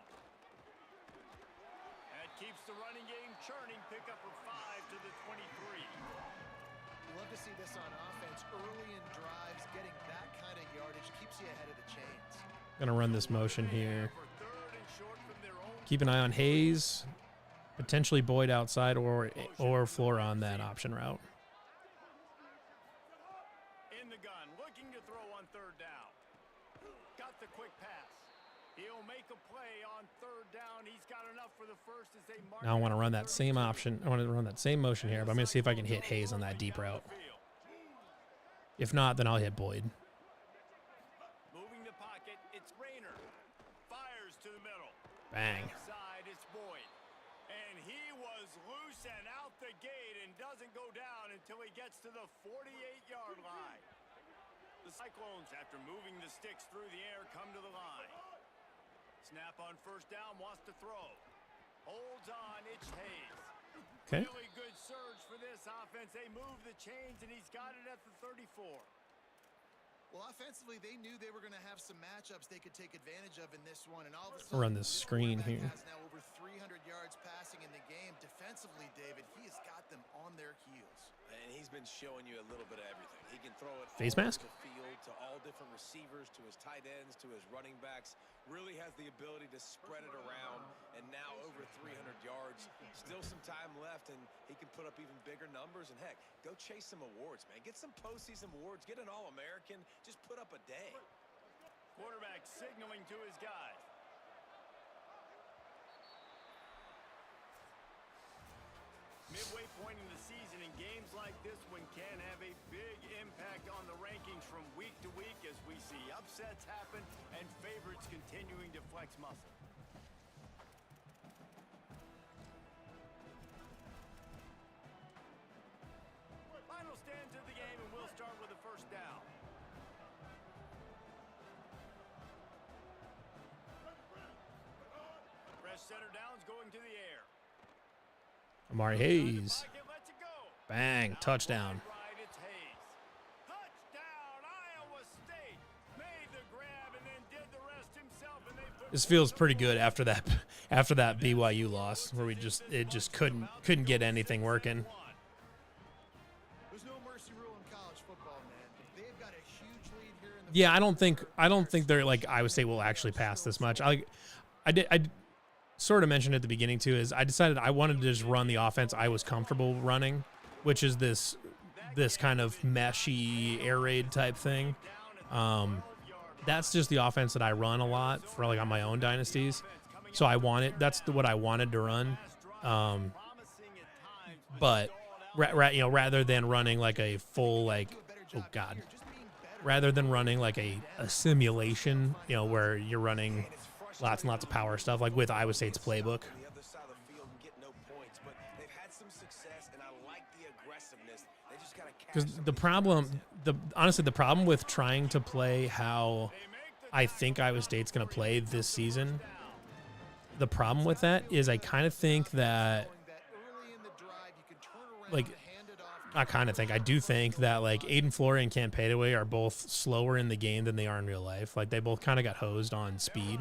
B: That keeps the running game churning. Pick up of 5 to the 23.
E: You love to see this on offense. Early in drives, getting that kind of yardage keeps you ahead of the chains.
A: Gonna run this motion here.
B: For 3rd and short from their own.
A: Keep an eye on Hayes, potentially Boyd outside or Flora on that option route.
B: In the gun, looking to throw on 3rd down. Got the quick pass. He'll make a play on 3rd down. He's got enough for the first as they mark.
A: Now I want to run that same option. I want to run that same motion here, but I'm gonna see if I can hit Hayes on that deep route. If not, then I'll hit Boyd.
B: Moving the pocket, it's Rayner. Fires to the middle.
A: Bang.
B: Side, it's Boyd. And he was loose and out the gate and doesn't go down until he gets to the 48-yard line. The Cyclones, after moving the sticks through the air, come to the line. Snap on 1st down, wants to throw. Holds on, it's Hayes.
A: Okay.
B: Really good surge for this offense. They move the chains, and he's got it at the 34.
E: Well, offensively, they knew they were going to have some matchups they could take advantage of in this one, and all of a
A: I'll
E: sudden,
A: run this screen
E: quarterback
A: here.
E: has now over 300 yards passing in the game. Defensively, David, he has got them on their heels.
D: And he's been showing you a little bit of everything. He can throw it
A: Face
D: all
A: mask?
D: over the field to all different receivers, to his tight ends, to his running backs. Really has the ability to spread it around, and now over 300 yards. Still some time left, and he can put up even bigger numbers. And heck, go chase some awards, man. Get some postseason awards. Get an All-American. Just put up a day.
B: Quarterback signaling to his guys. Midway point in the season, and games like this one can have a big impact on the rankings from week to week as we see upsets happen and favorites continuing to flex muscle. Final stand to the game, and we'll start with the 1st down. Fresh center downs going to the air.
A: Amari Hayes. Bang. Touchdown. This feels pretty good after that BYU loss where it just couldn't get anything working.
E: There's no mercy rule in college football, man. If they've got a huge lead here in the
A: Yeah, I don't think they're like Iowa State will actually pass this much. I sort of mentioned at the beginning too is I decided I wanted to just run the offense I was comfortable running, which is this kind of meshy air raid type thing. That's just the offense that I run a lot for like on my own dynasties. So that's what I wanted to run. But rather than running like a full rather than running like a simulation, where you're running lots and lots of power stuff like with Iowa State's playbook. Because the problem with trying to play how I think Iowa State's going to play this season, the problem with that is I kind of think that, I do think that like Aiden Flory and Cam Petaway are both slower in the game than they are in real life. Like they both kind of got hosed on speed,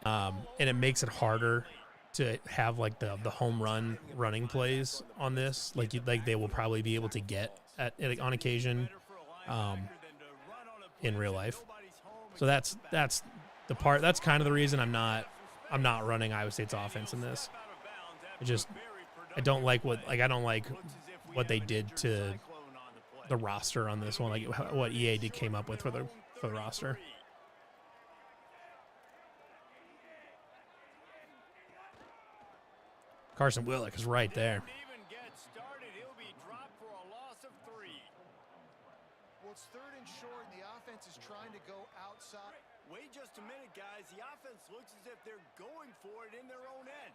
A: and it makes it harder to have like the home run running plays on this. Like they will probably be able to get on occasion, in real life. So that's the part. That's kind of the reason I'm not running Iowa State's offense in this. I don't like what they did to the roster on this one. Like what EA came up with for the roster. Carson Willick is right there.
E: Well, it's third and short, and the offense is trying to go outside.
B: Wait just a minute, guys. The offense looks as if they're going for it in their own end.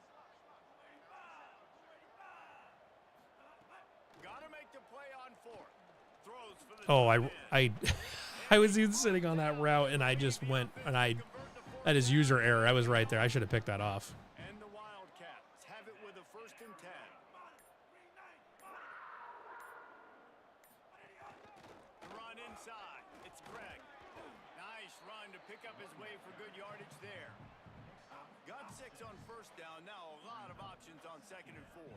B: Gotta make the play on fourth. Throws for the
A: I was even sitting on that route, and I just went, and that is user error. I was right there. I should have picked that off.
B: And the Wildcats have it with a 1st and 10. Run inside. It's Craig. Nice run to pick up his way for good yardage there. Got 6 on 1st down. Now a lot of options on 2nd and 4.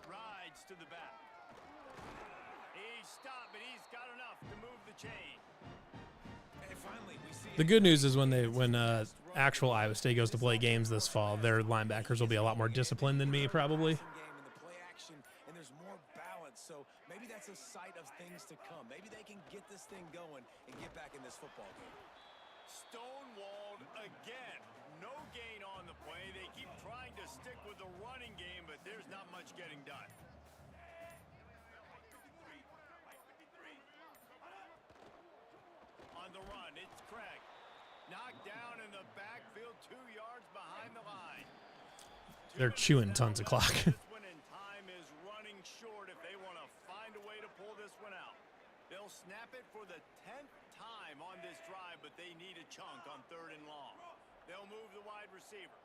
B: Rides to the back. He's stopped, but he's got enough to move the chain.
D: And finally, we see
A: The good news is when actual Iowa State goes to play games this fall, their linebackers will be a lot more disciplined than me, probably.
D: game and the play action, and there's more balance. So maybe that's a sight of things to come. Maybe they can get this thing going and get back in this football game.
B: Stonewalled again. No gain on the play. They keep trying to stick with the running game, but there's not much getting done. On the run, it's Craig. Knocked down in the backfield, 2 yards behind the line.
A: They're chewing tons of clock.
B: This one in time is running short if they want to find a way to pull this one out. They'll snap it for the 10th time on this drive, but they need a chunk on 3rd and long. They'll move the wide receiver.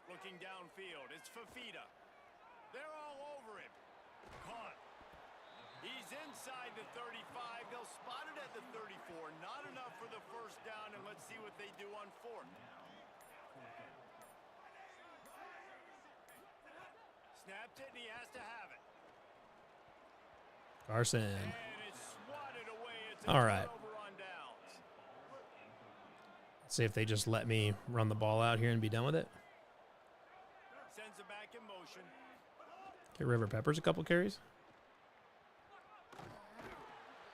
B: Looking downfield, it's Fafita. They're all over him. Caught. He's inside the 35. They'll spot it at the 34. Not enough for the 1st down, and let's see what they do on 4th. Snapped it, and he has to have it.
A: Carson.
B: And it's swatted away. It's a
A: All right.
B: turnover on downs.
A: See if they just let me run the ball out here and be done with it.
B: Sends it back in motion.
A: Get River Peppers a couple carries.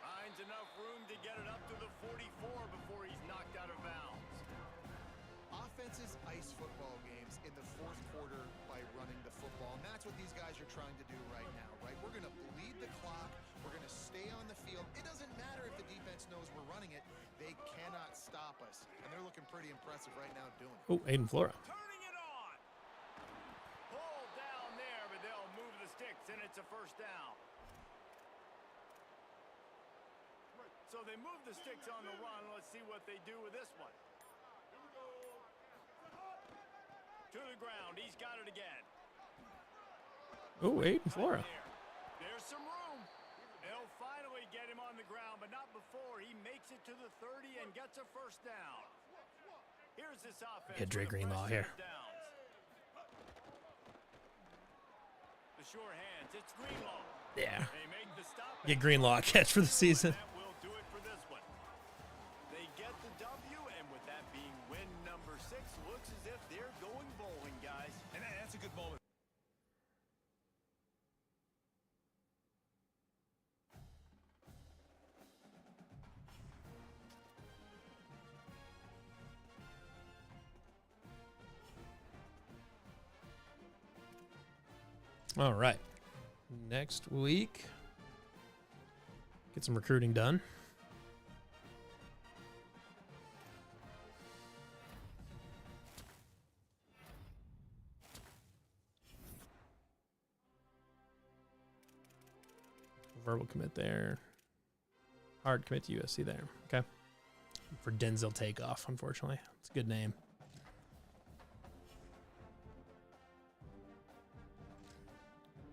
B: Finds enough room to get it up to the 44 before he's knocked out of bounds.
E: Offenses ice football games in the 4th quarter by running the football, and that's what these guys are trying to do right now, right? We're going to bleed the clock. We're going to stay on the field. It doesn't matter if the defense knows we're running it. They cannot stop us, and they're looking pretty impressive right now doing it.
A: Oh, Aiden Flora.
B: Turning it on. Pulled down there, but they'll move the sticks, and it's a 1st down. So they move the sticks on the run. Let's see what they do with this one. To the ground. He's got it again.
A: Oh, 8 and Flora.
B: There's some room. They'll finally get him on the ground, but not before he makes it to the 30 and gets a first down. Here's this offense.
A: Get Dre Greenlaw here.
B: The sure hands. It's Greenlaw.
A: Yeah.
B: They make the stop.
A: Get Greenlaw a catch for the season.
B: That will do it for this one. They get the W, and with that being win number 6, looks as if they're going bowling, guys.
D: And that's a good moment.
A: All right. Next week, get some recruiting done. Verbal commit there. Hard commit to USC there. Okay. For Denzel Takeoff, unfortunately. It's a good name.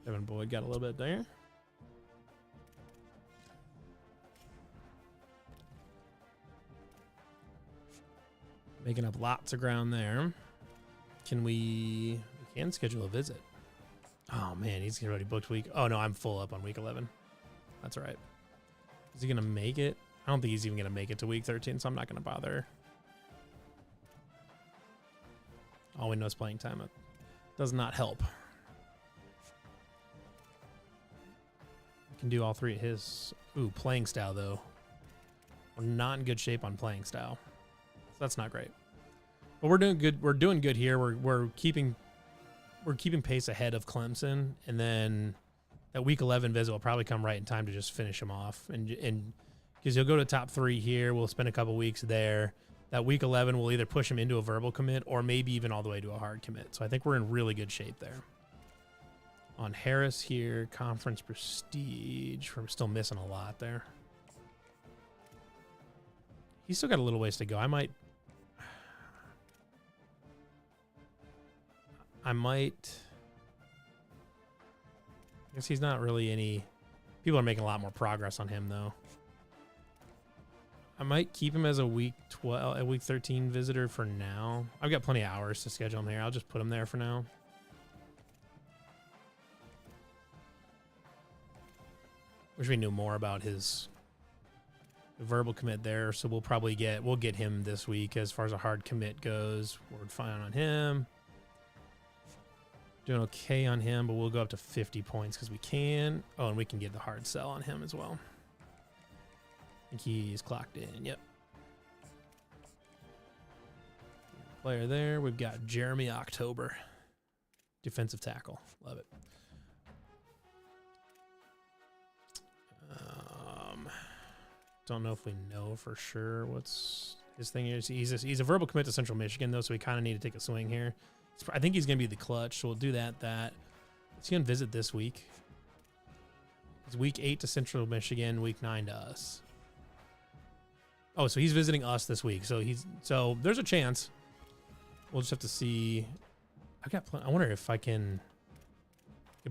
A: Evan Boyd got a little bit there. Making up lots of ground there. We can schedule a visit. Oh man, he's already booked week. Oh no, I'm full up on week 11. That's all right. Is he gonna make it? I don't think he's even gonna make it to week 13, so I'm not gonna bother. All we know is playing time. It does not help. Can do all 3 of his. Ooh, playing style though. We're not in good shape on playing style, so that's not great. But we're doing good. We're doing good here. We're keeping pace ahead of Clemson, and then that week 11 visit will probably come right in time to just finish him off. And because he'll go to top 3 here, we'll spend a couple weeks there. That week 11 will either push him into a verbal commit or maybe even all the way to a hard commit. So I think we're in really good shape there. On Harris here, conference prestige. We're still missing a lot there. He's still got a little ways to go. I guess he's not really any. People are making a lot more progress on him though. I might keep him as a week 13 visitor for now. I've got plenty of hours to schedule him here. I'll just put him there for now. Wish we knew more about his verbal commit there, so we'll get him this week as far as a hard commit goes. We're fine on him. Doing okay on him, but we'll go up to 50 points because we can. Oh, and we can get the hard sell on him as well. I think he's clocked in. Yep. Player there. We've got Jeremy October. Defensive tackle. Love it. Don't know if we know for sure what's his thing is. He's a verbal commit to Central Michigan, though, so we kind of need to take a swing here. I think he's going to be the clutch, so we'll do that. Let's see him visit this week. It's week 8 to Central Michigan, week 9 to us. Oh, so he's visiting us this week. So there's a chance. We'll just have to see. I wonder if I can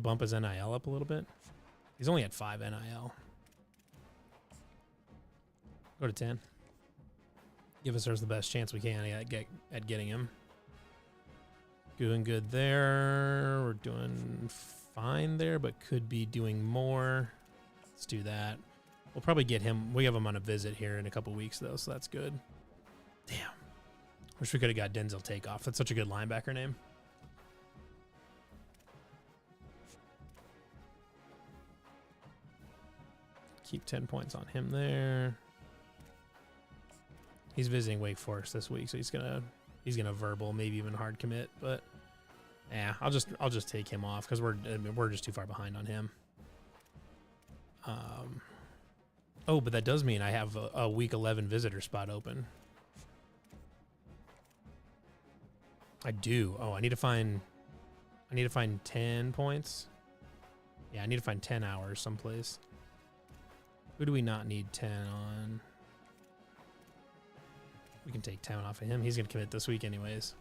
A: bump his NIL up a little bit. He's only at 5 NIL. Go to 10. Give us the best chance we can at getting him. Doing good there. We're doing fine there, but could be doing more. Let's do that. We'll probably get him. We have him on a visit here in a couple weeks, though, so that's good. Damn. Wish we could have got Denzel Takeoff. That's such a good linebacker name. Keep 10 points on him there. He's visiting Wake Forest this week, so he's gonna verbal, maybe even hard commit. But yeah, I'll just take him off because we're just too far behind on him. Oh, but that does mean I have a week 11 visitor spot open. I do. Oh, I need to find 10 points. Yeah, I need to find 10 hours someplace. Who do we not need 10 on? We can take 10 off of him. He's going to commit this week anyways.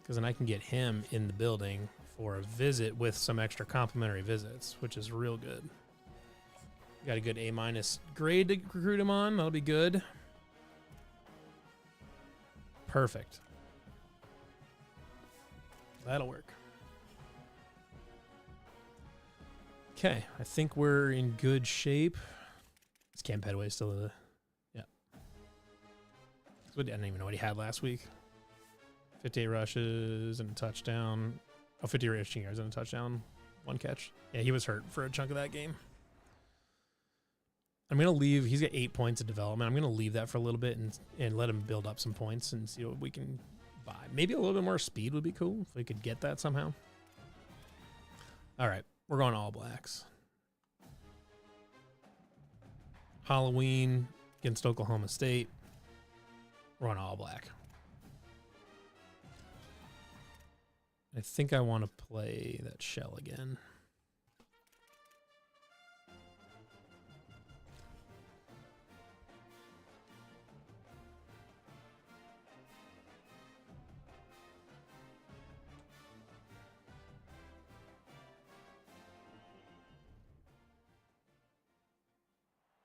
A: Because then I can get him in the building for a visit with some extra complimentary visits, which is real good. Got a good A- grade to recruit him on. That'll be good. Perfect. That'll work. Okay, I think we're in good shape. Is Cam Pedway still the... Yeah. I don't even know what he had last week. 58 rushes and a touchdown. Oh, 50 rushing yards and a touchdown. 1 catch. Yeah, he was hurt for a chunk of that game. I'm going to leave. He's got 8 points of development. I'm going to leave that for a little bit and let him build up some points and see what we can buy. Maybe a little bit more speed would be cool if we could get that somehow. All right. We're going All Blacks. Halloween against Oklahoma State. We're on All Black. I think I want to play that shell again.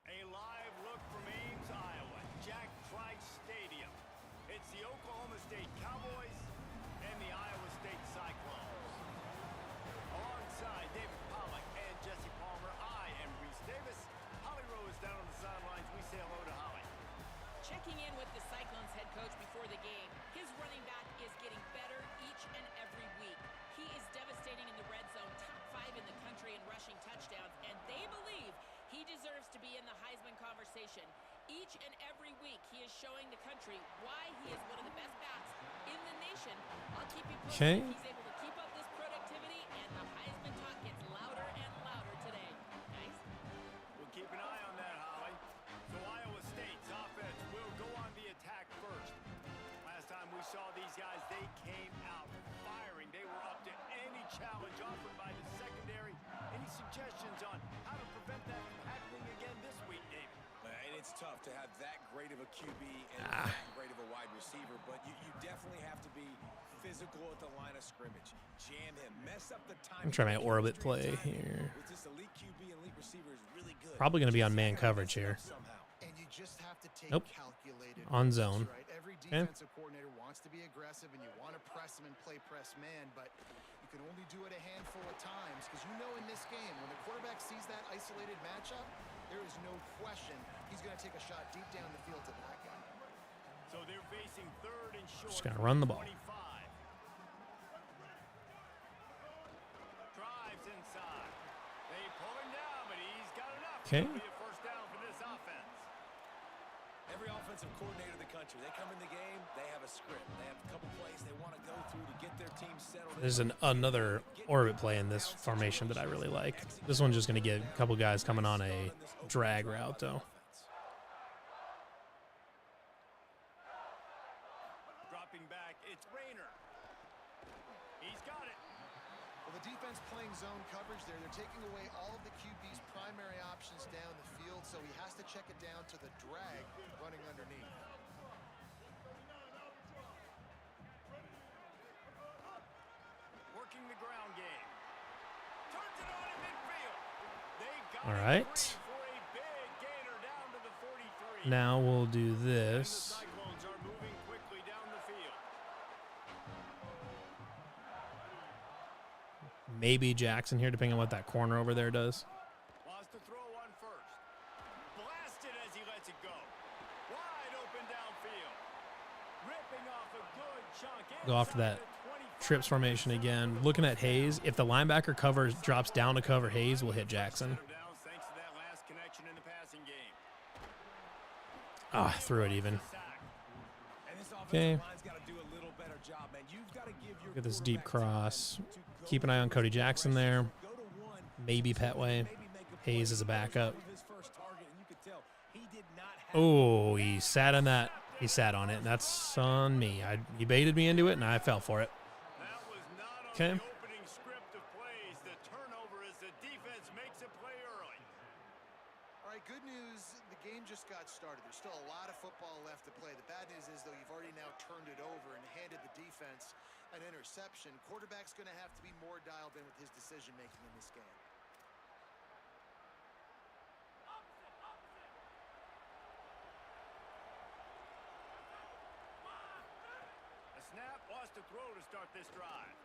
B: A live look from Ames, Iowa, Jack Trice Stadium. It's the Oklahoma State Cowboys and the Iowa State Cyclones. Alongside David Pollock and Jesse Palmer, I am Reese Davis. Holly Rowe is down on the sidelines. We say hello to Holly.
C: Checking in with the Cyclones head coach before the game. His running back is getting better each and every week. He is devastating in the red zone, top 5 in the country in rushing touchdowns, and they believe he deserves to be in the Heisman conversation. Each and every week, he is showing the country why he is one of the best backs in the nation. I'll keep you posted if he's able to keep up this productivity, and the Heisman talk gets louder and louder today. Nice.
B: We'll keep an eye on that, Holly. So Iowa State's offense will go on the attack first. Last time we saw these guys, they came out firing. They were up to any challenge offered by the secondary. Any suggestions on how to prevent that from happening again this week, David?
D: And it's tough to have that great of a QB and that great of a wide receiver, but you definitely have to be physical at the line of scrimmage. Jam him, mess up the time.
A: I'm trying my orbit play here.
D: With this elite QB and elite receiver is really good.
A: Probably going to be on man coverage here.
E: And you just have to take
A: Nope.
E: calculated
A: On
E: risks,
A: zone.
E: Right? Every
A: Okay.
E: defensive coordinator wants to be aggressive, and you want to press him and play press man, but you can only do it a handful of times because you know in this game, when the quarterback sees that isolated matchup, there is no question he's going to take a shot deep down the field to that guy.
B: So they're facing third and short.
A: Just gotta run the ball.
B: 25. Drives inside. They pull him down, but he's got enough.
A: Okay.
B: To be a first down for this offense.
D: Every offensive coordinator in the country, they come in the game, they have a script. They have a couple plays they want to go through to get their team settled.
A: There's another orbit play in this formation that I really like. This one's just going to get a couple guys coming on a drag route, though.
B: Dropping back, it's Rayner. He's got it.
E: Well, the defense playing zone coverage there, they're taking away all of the QB's primary options down the field, so he has to check it down to the drag running underneath.
B: Working the ground game. Turns it on in midfield. They got
A: All
B: it
A: right.
B: free for a big gainer down to the 43.
A: Now we'll do
B: And the
A: this.
B: Cyclones are moving quickly down the field.
A: Maybe Jackson here, depending on what that corner over there does.
B: Wants to throw one first. Blasted as he lets it go. Wide open downfield. Ripping off a good chunk.
A: Go after that
B: inside the 25.
A: trips formation again. Looking at Hayes. If the linebacker drops down to cover Hayes, we'll hit Jackson.
B: Downs thanks to that last connection in the passing game.
A: Ah, threw it even.
D: And this offensive
A: Okay.
D: line's got to do a little better job, man. You've got to give your
A: Look at this deep
D: quarterback
A: cross.
D: time to go
A: Keep an eye on Cody Jackson there.
D: Go to one,
A: Maybe Petway.
D: maybe make a play.
A: Hayes is a backup.
D: His first target, and you could tell he did not have
A: Oh, he sat on that. He sat on it. That's on me. He baited me into it, and I fell for it.
B: That was not on
A: Okay.
B: the opening script of plays. The turnover as the defense makes a play early.
E: All still a lot of football left to play. The bad news is, though, you've already now turned it over and handed the defense an interception. Quarterback's going to have to be more dialed in with his decision-making in this game.
B: The snap wants to throw to start this drive.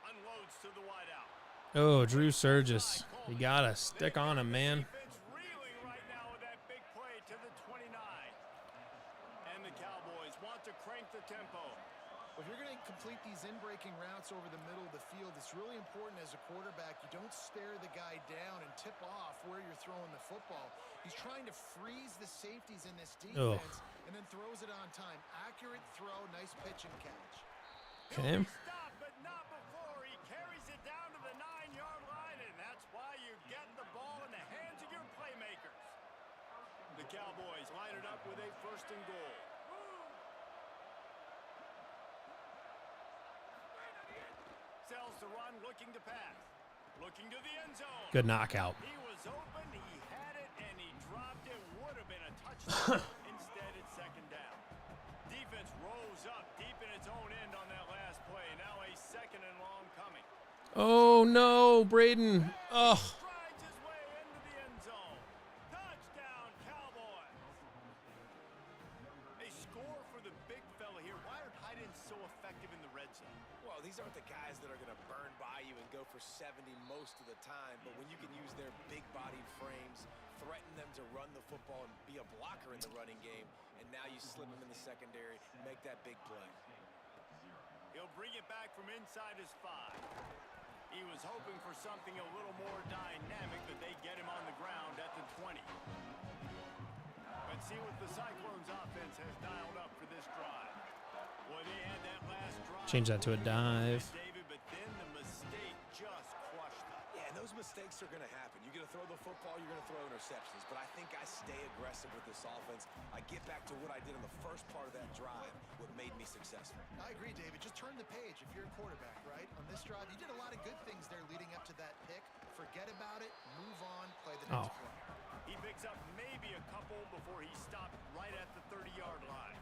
B: Unloads to the wideout.
A: Oh, Drew Surgis. You got to stick on him, man.
B: Defense reeling right now with that big play to the 29. And the Cowboys want to crank the tempo.
E: If you're going to complete these in-breaking routes over the middle of the field, it's really important as a quarterback you don't stare the guy down and tip off where you're throwing the football. He's trying to freeze the safeties in this defense and then throws it on time. Accurate throw, nice pitch and catch.
A: Okay.
B: Stop, but not before. He carries it down to the 9-yard line, and that's why you get the ball in the hands of your playmakers. The Cowboys line it up with a 1st and goal. Sells the run, looking to pass. Looking to the end zone.
A: Good knockout.
B: He was open, he had it, and he dropped it. Would have been a touchdown. Instead, it's 2nd down. Defense rose up deep in its own end on that last play. Now a 2nd and long coming.
A: Oh, no, Braden. Oh.
B: Strides his way into the end zone. Touchdown, Cowboys. A score for the big fella here. Why are tight ends so effective in the red zone?
D: Well, these aren't the guys that are going to burn by you and go for 70 most of the time, but when you can use their big-bodied frames, threaten them to run the football and be a blocker in the running game, and now you slip them in the secondary, make that big play.
B: He'll bring it back from inside his 5. He was hoping for something a little more dynamic, but they get him on the ground at the 20. Let's see what the Cyclones offense has dialed up for this drive. Boy, they had that last drive.
A: Change that to a dive.
B: David, but then the mistake just crushed them.
D: Yeah, and those mistakes are going to happen. You're going to throw the football, you're going to throw interceptions, but I think I stay aggressive with this offense. I get back to what I did in the first part of that drive, what made me successful.
E: I agree, David. Just turn the page if you're a quarterback, right? On this drive, you did a lot of good things there leading up to that pick. Forget about it, move on, play the next play.
B: He picks up maybe a couple before he stopped right at the 30-yard line.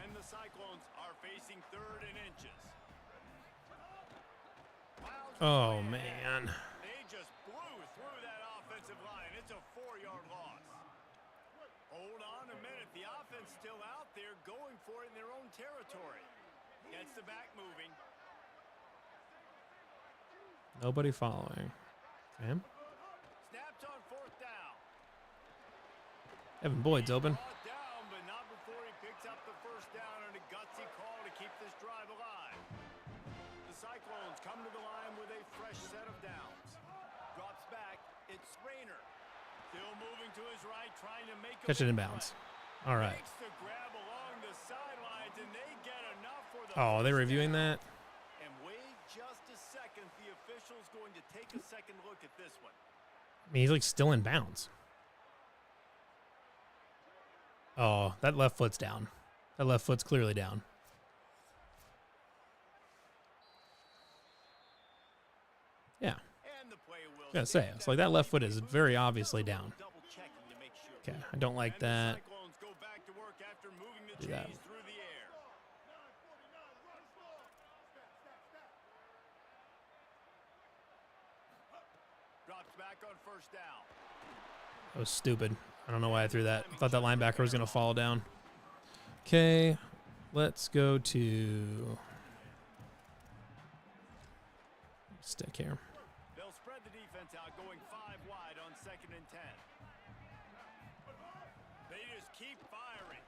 B: And the Cyclones are facing 3rd and inches.
A: Oh, man.
B: They just blew through that offensive line. It's a 4-yard loss. Hold on a minute. The offense still out there going for it in their own territory. Gets the back moving.
A: Nobody following. Okay.
B: Snaps on 4th down.
A: Evan Boyd's open.
B: Brought down, but not before he picks up the 1st down and a gutsy call to keep this drive alive. The Cyclones come to the line with a fresh set of downs. Drops back. It's Rayner. Still moving to his right, trying to make
A: Catch it in bounds. All right.
B: Makes the grab along the sidelines, and they get enough for the
A: Oh, are they reviewing that?
B: And wait just a second. The official's going to take a second look at this one.
A: I mean, he's like still in bounds. Oh, that left foot's down. That left foot's clearly down. Yeah.
B: And the play will
A: I gotta say, it's like that left foot is very obviously down.
B: double-checking to make sure.
A: Okay, I don't like
B: And the
A: that.
B: Cyclones go back to work after moving the
A: Do that.
B: chains through the air. Drops back on 1st down.
A: That was stupid. I don't know why I threw that. I thought that linebacker was gonna fall down. Okay, let's go to stick here.
B: They'll spread the defense out, going 5 wide on 2nd and 10. They just keep firing.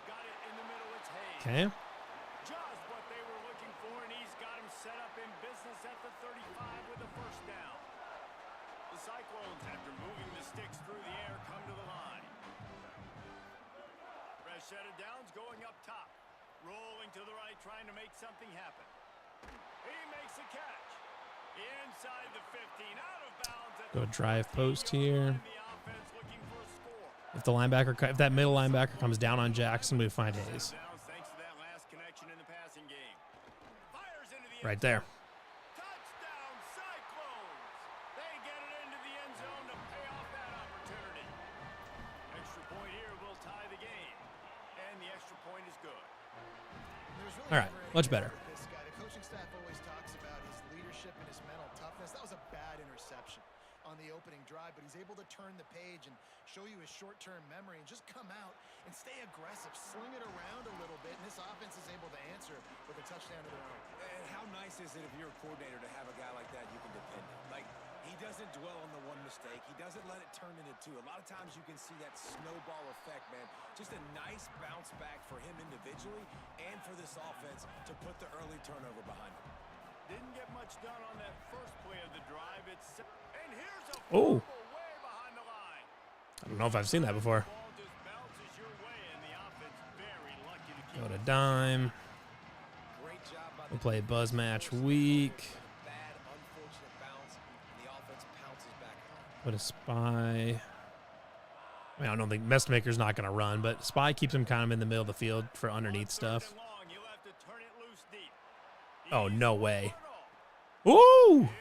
B: Got it in the middle. It's Hayes.
A: Okay.
B: Just what they were looking for, and he's got him set up in business at the 35 with a 1st down. The Cyclones, after moving the sticks through the air, come to the line. Fresh set of downs going up top. Rolling to the right, trying to make something happen. He makes a catch. Inside the 15, out of bounds.
A: Go drive post here.
B: The offense looking for a score.
A: If the linebacker, if that middle linebacker comes down on Jackson, we find Hayes.
B: Downs thanks to that last connection in the passing game. Fires into the
A: Right
B: end
A: there.
B: zone. Touchdown, Cyclones. They get it into the end zone to pay off that opportunity. Extra point
A: All right, much better.
E: This guy, the coaching staff always talks about his leadership and his mental toughness. That was a bad interception on the opening drive, but he's able to turn the page and show you his short-term memory and just come out and stay aggressive, sling it around a little bit, and this offense is able to answer with a touchdown of their own.
D: And how nice is it if you're a coordinator to have a guy like that you can depend on? Like, he doesn't dwell on the one mistake. He doesn't let it turn into two. A lot of times you can see that snowball effect, man. Just a nice bounce back for him individually and for this offense to put the early turnover behind him.
B: Didn't get much done on that first play of the drive. And here's a
A: Oh.
B: fumble way behind the line.
A: I don't know if I've seen that before.
B: Ball just bounces your way, and the offense very lucky to keep
A: Go to dime.
D: Great job by
A: We'll
D: the
A: play buzz match week.
D: bad, unfortunate bounce, and the offense pounces back on.
A: Put a spy. I mean, I don't think Mestmaker's not going to run, but spy keeps him kind of in the middle of the field for underneath stuff.
B: Long. You'll have to turn it loose deep.
A: Oh, no way.
B: Turtle.
A: Ooh!
B: It's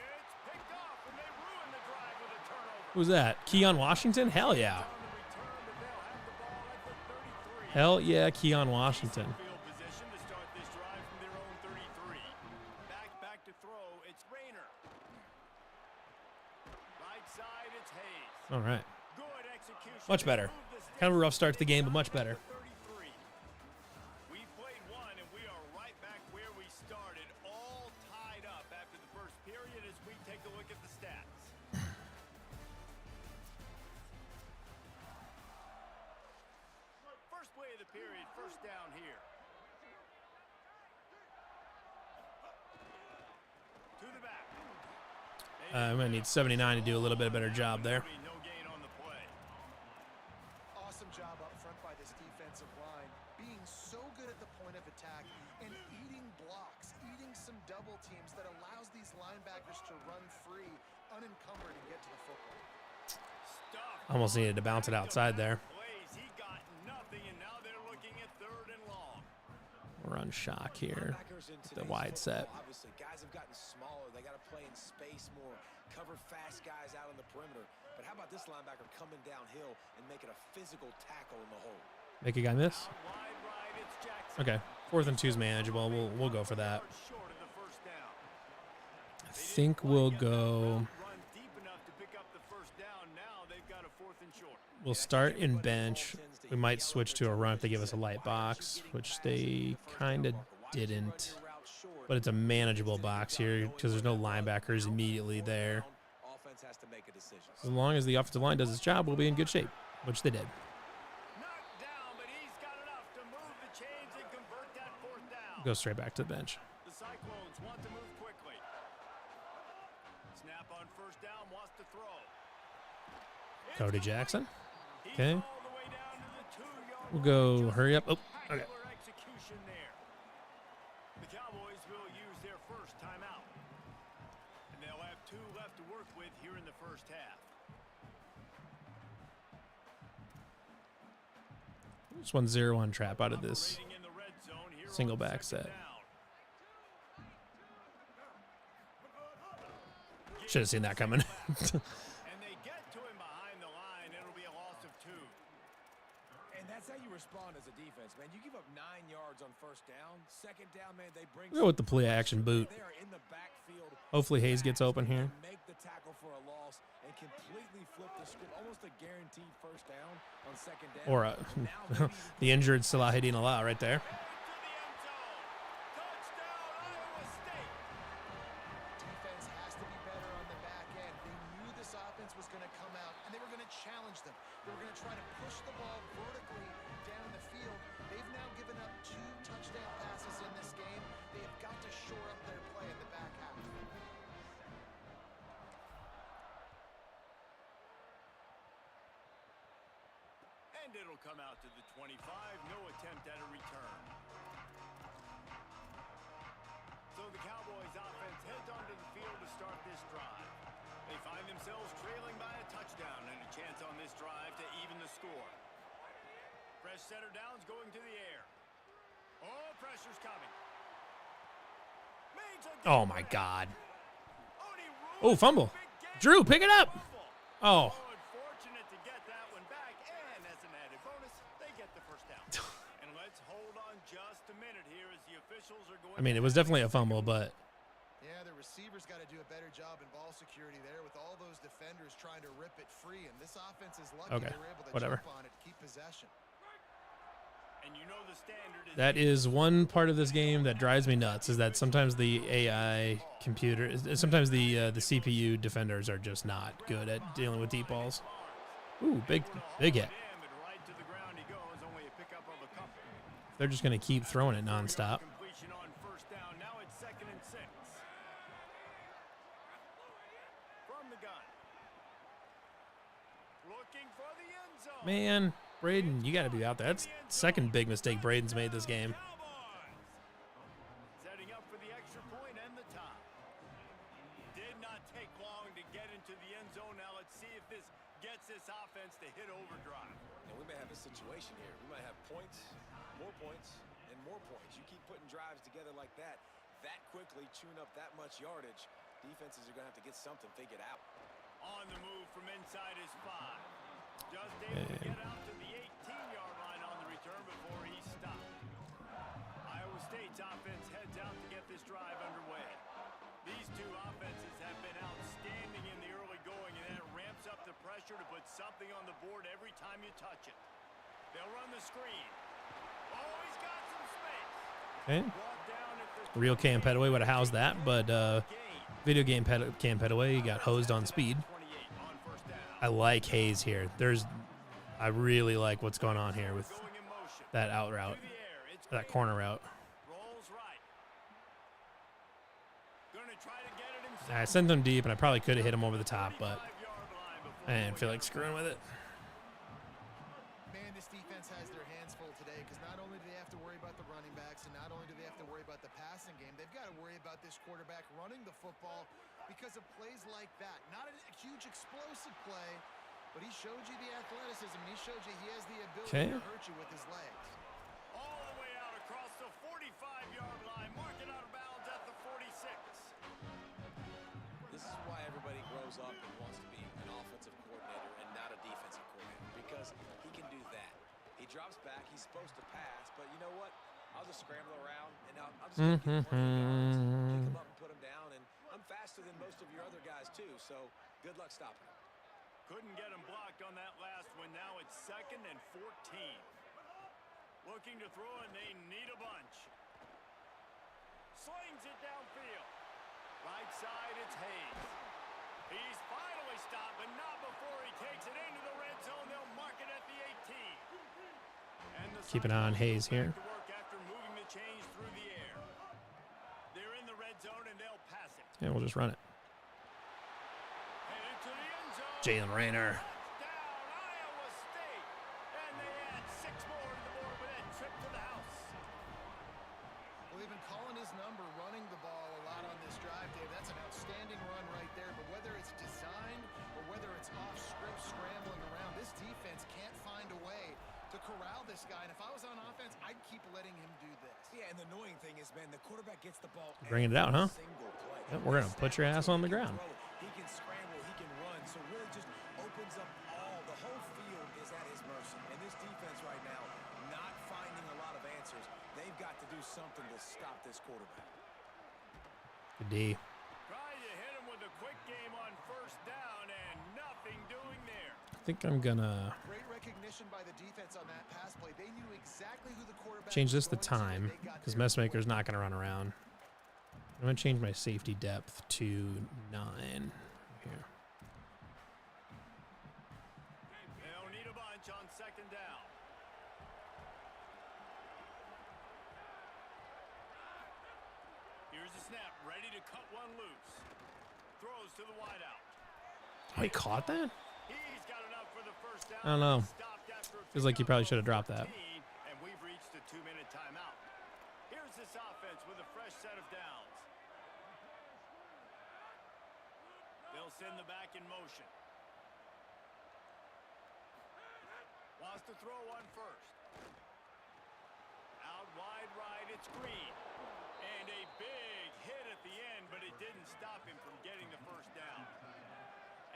B: picked off, and they ruined the drive with a turnover.
A: Who's that? Keon Washington? Hell yeah.
B: On the return, but they'll have the ball at the 33.
A: Hell yeah, Keon Washington.
B: Field position to start this drive from their own 33. Back to throw. It's Rayner. Right side, it's Hayes.
A: All right.
B: Good execution.
A: Much better.
B: Move the
A: Kind of a rough
B: sticks.
A: start to the game, but much better.
B: 33. We played one, and we are right back where we started, all tied up after the first period as we take a look at the stats. First play of the period, first down here. To the back.
A: I'm going to need 79 to do a little bit better job there.
B: No gain on the play.
E: Awesome job up front by this defensive line, being so good at the point of attack and eating blocks, eating some double teams that allows these linebackers to run free, unencumbered, and get to the football.
B: Stuff.
A: Almost needed to bounce it outside there.
B: Plays. He got nothing, and now they're looking at third and long.
A: Run shock here.
D: Linebackers in
A: The
D: today's
A: wide set.
D: football, obviously, guys have gotten smaller. They got to play in space more, cover fast guys out on the perimeter. But how about this linebacker coming downhill and making a physical tackle in the hole?
A: Make a guy miss?
B: Wide right, it's Jackson.
A: Okay. 4th and 2 is manageable. We'll go for that.
B: Short of the first down.
A: I think we'll go.
B: Run deep enough to pick up the first down. Now they've got a 4th and short.
A: We'll start in bench. We might switch to a run if they give us a light box, which they kind of didn't. But it's a manageable box here because there's no linebackers immediately there.
D: Offense has to make a decision.
A: As long as the offensive line does its job, we'll be in good shape, which they did.
B: Knocked down, but he's got enough to move the chains and convert that 4th down.
A: Go straight back to the bench.
B: The Cyclones want to move quickly. Snap on first down, wants to throw.
A: Cody Jackson.
B: He's
A: Okay.
B: all the way down to the 2-yard
A: We'll go hurry up. Oh, okay.
B: Spectacular execution there. The Cowboys will use their first timeout. And they'll have 2 left to work with here in the first half.
A: Just 1-0-1 trap out of this
B: Operating in the red zone here
A: single
B: on
A: back
B: second
A: set.
B: down.
A: Should have seen that coming.
B: And they get to him behind the line. It'll be a loss of 2.
D: And that's how you respond as a defense, man. You give up 9 yards on first down. Second down, man, they bring.
A: We'll go with the play action boot.
D: They are in the backfield.
A: Hopefully Hayes gets open here.
D: Make the tackle for a loss and completely flip the script. Almost a guaranteed first down on second down.
A: Or the injured Salahuddin Allah right there.
B: To the end zone. Touchdown, Iowa State.
E: Defense has to be better on the back end. They knew this offense was going to come out, and they were going to challenge them. They were going to try to push the ball vertically down the field. They've now given up 2 touchdown passes in this game. They have got to shore up their play in the back half.
B: And it'll come out to the 25. No attempt at a return. So the Cowboys offense heads onto the field to start this drive. They find themselves trailing by a touchdown and a chance on this drive to even the score. Fresh center downs going to the air. Oh, pressure's coming.
A: Oh, my God.
B: Oh,
A: Oh, fumble. Drew, pick it up. Oh.
B: Unfortunate to get that one back, and as an added bonus, they get the first down. And Let's hold on just a minute here as the officials are going.
A: I mean, it was definitely a fumble, but
E: Yeah, the receivers got to do a better job in ball security there with all those defenders trying to rip it free. And this offense is lucky
A: okay,
E: they were able to
A: whatever.
E: jump on it to keep possession.
B: And you know the standard is
A: That is one part of this game that drives me nuts, is that sometimes the AI computer, sometimes the CPU defenders are just not good at dealing with deep balls. Ooh, big hit.
B: him, and right to the ground he goes. Only a pickup of a couple.
A: They're just going to keep throwing it nonstop.
B: Completion on first down. Now it's 2nd and 6. From the gun. Looking for the end zone.
A: Man, Braden, you got to be out there. That's the second big mistake Braden's made this game.
B: Setting up for the extra point and the tie. Did not take long to get into the end zone. Now let's see if this gets this offense to hit overdrive.
D: And we may have a situation here. We might have points, and more points. You keep putting drives together like that quickly, tune up that much yardage, defenses are going to have to get something figured out.
B: On the move from inside his 5. Just able to get out to the 18-yard line on the return before he stopped. Iowa State's offense heads out to get this drive underway. These two offenses have been outstanding in the early going, and that ramps up the pressure to put something on the board every time you touch it. They'll run the screen. Oh, he's got some space.
A: Okay.
B: Brought down at the
A: Real Cam Petaway would have housed that, but video game Cam Petaway got hosed on speed.
B: 28 on first down.
A: I like Hayes here. I really like what's going on here with
B: Going in motion.
A: that out route,
B: To the air. It's
A: that
B: Green.
A: corner route.
B: Rolls right. Gonna try to get it inside.
A: I sent them deep, and I probably could have hit him over the top, but
B: 35-yard line before
A: I didn't feel
B: going
A: like screwing with it.
E: Man, this defense has their hands full today because not only do they have to worry about the running backs and not only do they have to worry about the passing game, they've got to worry about this quarterback running the football because of plays like that. Not a huge explosive play, but he showed you the athleticism. And he showed you he has the ability to hurt you with his legs.
B: all the way out across the 45-yard line, marking out of bounds at the 46.
D: This is why everybody grows up and wants to be an offensive coordinator and not a defensive coordinator, because he can do that. He drops back, he's supposed to pass, but you know what? I'll just scramble around, and I'll just get him 20 yards, pick him up and put him down, and I'm faster than most of your other guys too, so good luck stopping him.
B: Couldn't get him blocked on that last one. Now it's 2nd and 14. Looking to throw, and they need a bunch. Slings it downfield. Right side, it's Hayes. He's finally stopped, but not before he takes it into the red zone. They'll mark it at the 18. And the
A: Keep an eye on Hayes here.
B: Back to work after moving the chains through the air. They're in the red zone, and they'll pass it.
A: Yeah, we'll just run it.
B: Headed to the end zone.
A: Jalen Raynor.
B: Touchdown, Iowa State. And they add 6 more to the board with that trip to the house.
E: Well, they've been calling his number, running the ball a lot on this drive, Dave. That's an outstanding run right there. But whether it's designed or whether it's off script, scrambling around, this defense can't find a way to corral this guy. And if I was on offense, I'd keep letting him do this.
D: Yeah, and the annoying thing is, man, the quarterback gets the ball.
A: Bringing it out, huh?
D: every single play.
A: Yep, we're gonna put your ass on the ground.
D: He can scramble, he can run, so really just opens up the whole field is at his mercy. And this defense right now, not finding a lot of answers. They've got to do something to stop this quarterback.
A: Good D.
B: Trying to hit him with a quick game on first down, and nothing doing there.
A: I think I'm gonna
E: Great recognition by the defense on that pass play. They knew exactly who the quarterback
A: change
E: was
A: this to
E: going
A: time
E: and they got
A: because
E: there
A: Messmaker's
E: quick.
A: not gonna run around. I'm gonna change my safety depth to 9 here.
B: They'll need a bunch on 2nd down. Here's the snap, ready to cut one loose. Throws to the wideout.
A: Oh, he caught that?
B: He's got enough for the first down.
A: I don't know.
B: Stopped after a
A: Feels like he
B: pickup
A: probably should have
B: of
A: dropped that.
B: 14, and we've reached a 2-minute timeout. Here's this offense with a fresh set of downs. They'll send the back in motion. Wants to throw one first. Out wide right, it's Green. And a big hit at the end, but it didn't stop him from getting the first down.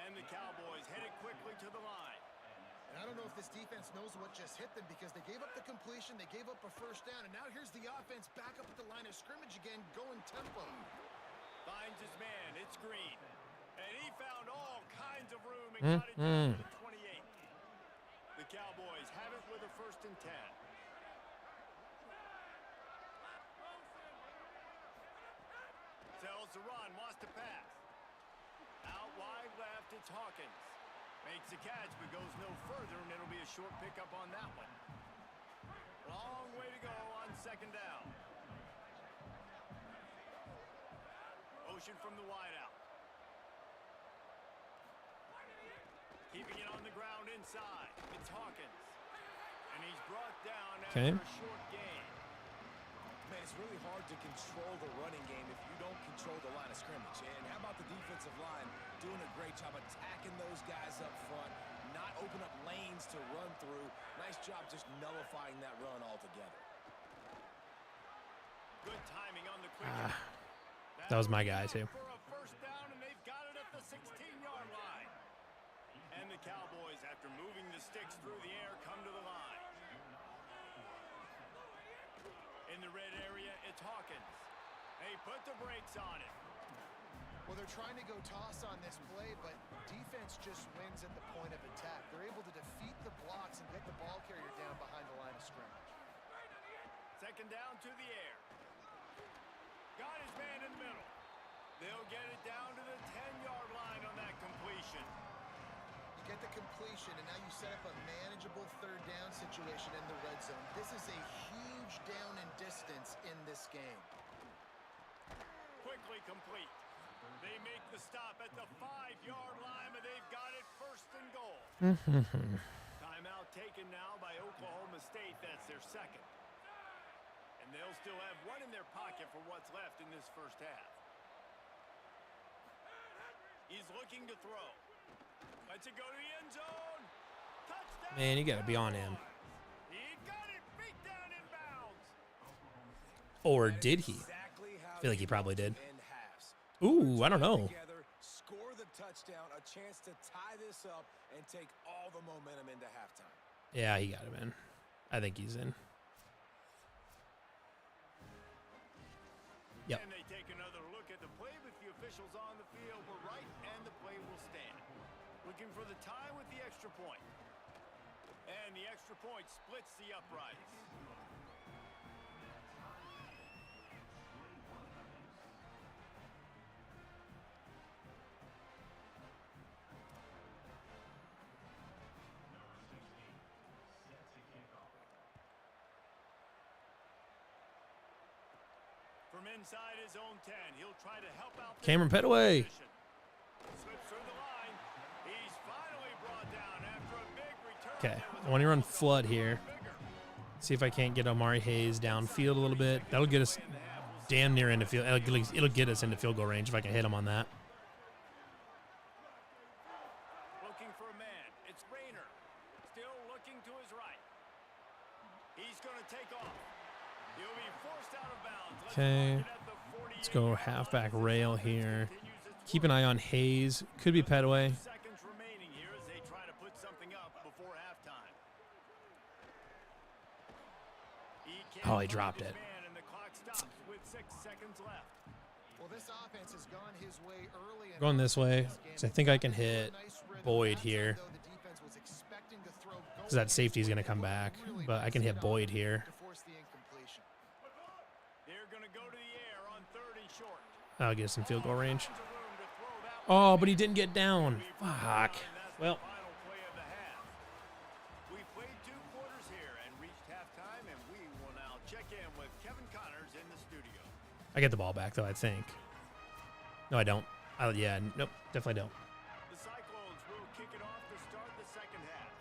B: And the Cowboys headed quickly to the line.
E: And I don't know if this defense knows what just hit them because they gave up the completion, they gave up a first down, and now here's the offense back up at the line of scrimmage again, going tempo.
B: Finds his man, it's Green. And he found all kinds of room and got it down to the 28. The Cowboys have it with a 1st and 10. Sells the run, wants to pass. Out wide left, it's Hawkins. Makes the catch, but goes no further, and it'll be a short pickup on that one. Long way to go on 2nd down. Motion from the wideout. Keeping it on the ground inside. It's Hawkins. And he's brought down after a short gain.
D: Man, it's really hard to control the running game if you don't control the line of scrimmage. And how about the defensive line doing a great job attacking those guys up front, not open up lanes to run through. Nice job just nullifying that run altogether.
B: Good timing on the quick.
A: That was my guy, too.
B: For a 1st down, and they've got it at the 16-yard line. And the Cowboys, after moving the sticks through the air, come to the line. In the red area, it's Hawkins. They put the brakes on it.
E: Well, they're trying to go toss on this play, but defense just wins at the point of attack. They're able to defeat the blocks and get the ball carrier down behind the line of scrimmage.
B: 2nd down to the air. Got his man in the middle. They'll get it down to the 10-yard line on that completion.
E: You get the completion, and now you set up a manageable 3rd down situation in the red zone. This is a huge down in distance in this game.
B: Quickly complete. They make the stop at the 5-yard line, but they've got it 1st and goal. Timeout taken now by Oklahoma State. That's their 2nd. And they'll still have one in their pocket for what's left in this 1st half. He's looking to throw. Lets it go to the end zone. Touchdown.
A: Man, you got to be on him.
B: He got it beat down in bounds.
A: Or did he? I feel like he probably did. Ooh, I don't know.
D: Score the touchdown, a chance to tie this up and take all the momentum into halftime.
A: Yeah, he got him in. I think he's in. Yep.
B: And they take another look at the play with the officials on the field. We're right, and the play will stand. Looking for the tie with the extra point. And the extra point splits the uprights. From inside his own 10, he'll try to help out.
A: Cameron Petaway.
B: Slips through the line. He's finally brought down after a big return.
A: Okay, I want to run flood here. See if I can't get Amari Hayes downfield a little bit. That'll get us damn near into field. It'll get us into field goal range if I can hit him on that.
B: Looking for a man. It's Rayner. Still looking to his right. He's going to take off. He'll be forced out of bounds.
A: Okay, let's go halfback rail here. Keep an eye on Hayes. Could be Petaway.
B: Seconds remaining here as they try to put something up before halftime.
A: Oh, he dropped it.
B: And the clock stops with 6 seconds left.
E: Well, this offense has gone his way early.
A: Going this way, because I think I can hit Boyd here. Because that safety is going to come back, but I can hit Boyd here.
B: They're going to go to the air on 3rd and short.
A: I'll get us in field goal range. Oh, but he didn't get down. Fuck. Well.
B: Final play of the half. We played 2 quarters here and reached halftime, and we will now check in with Kevin Connors in the studio.
A: I get the ball back, though, I think. No, I don't. Yeah, nope, definitely don't.
B: The Cyclones will kick it off to start the 2nd half.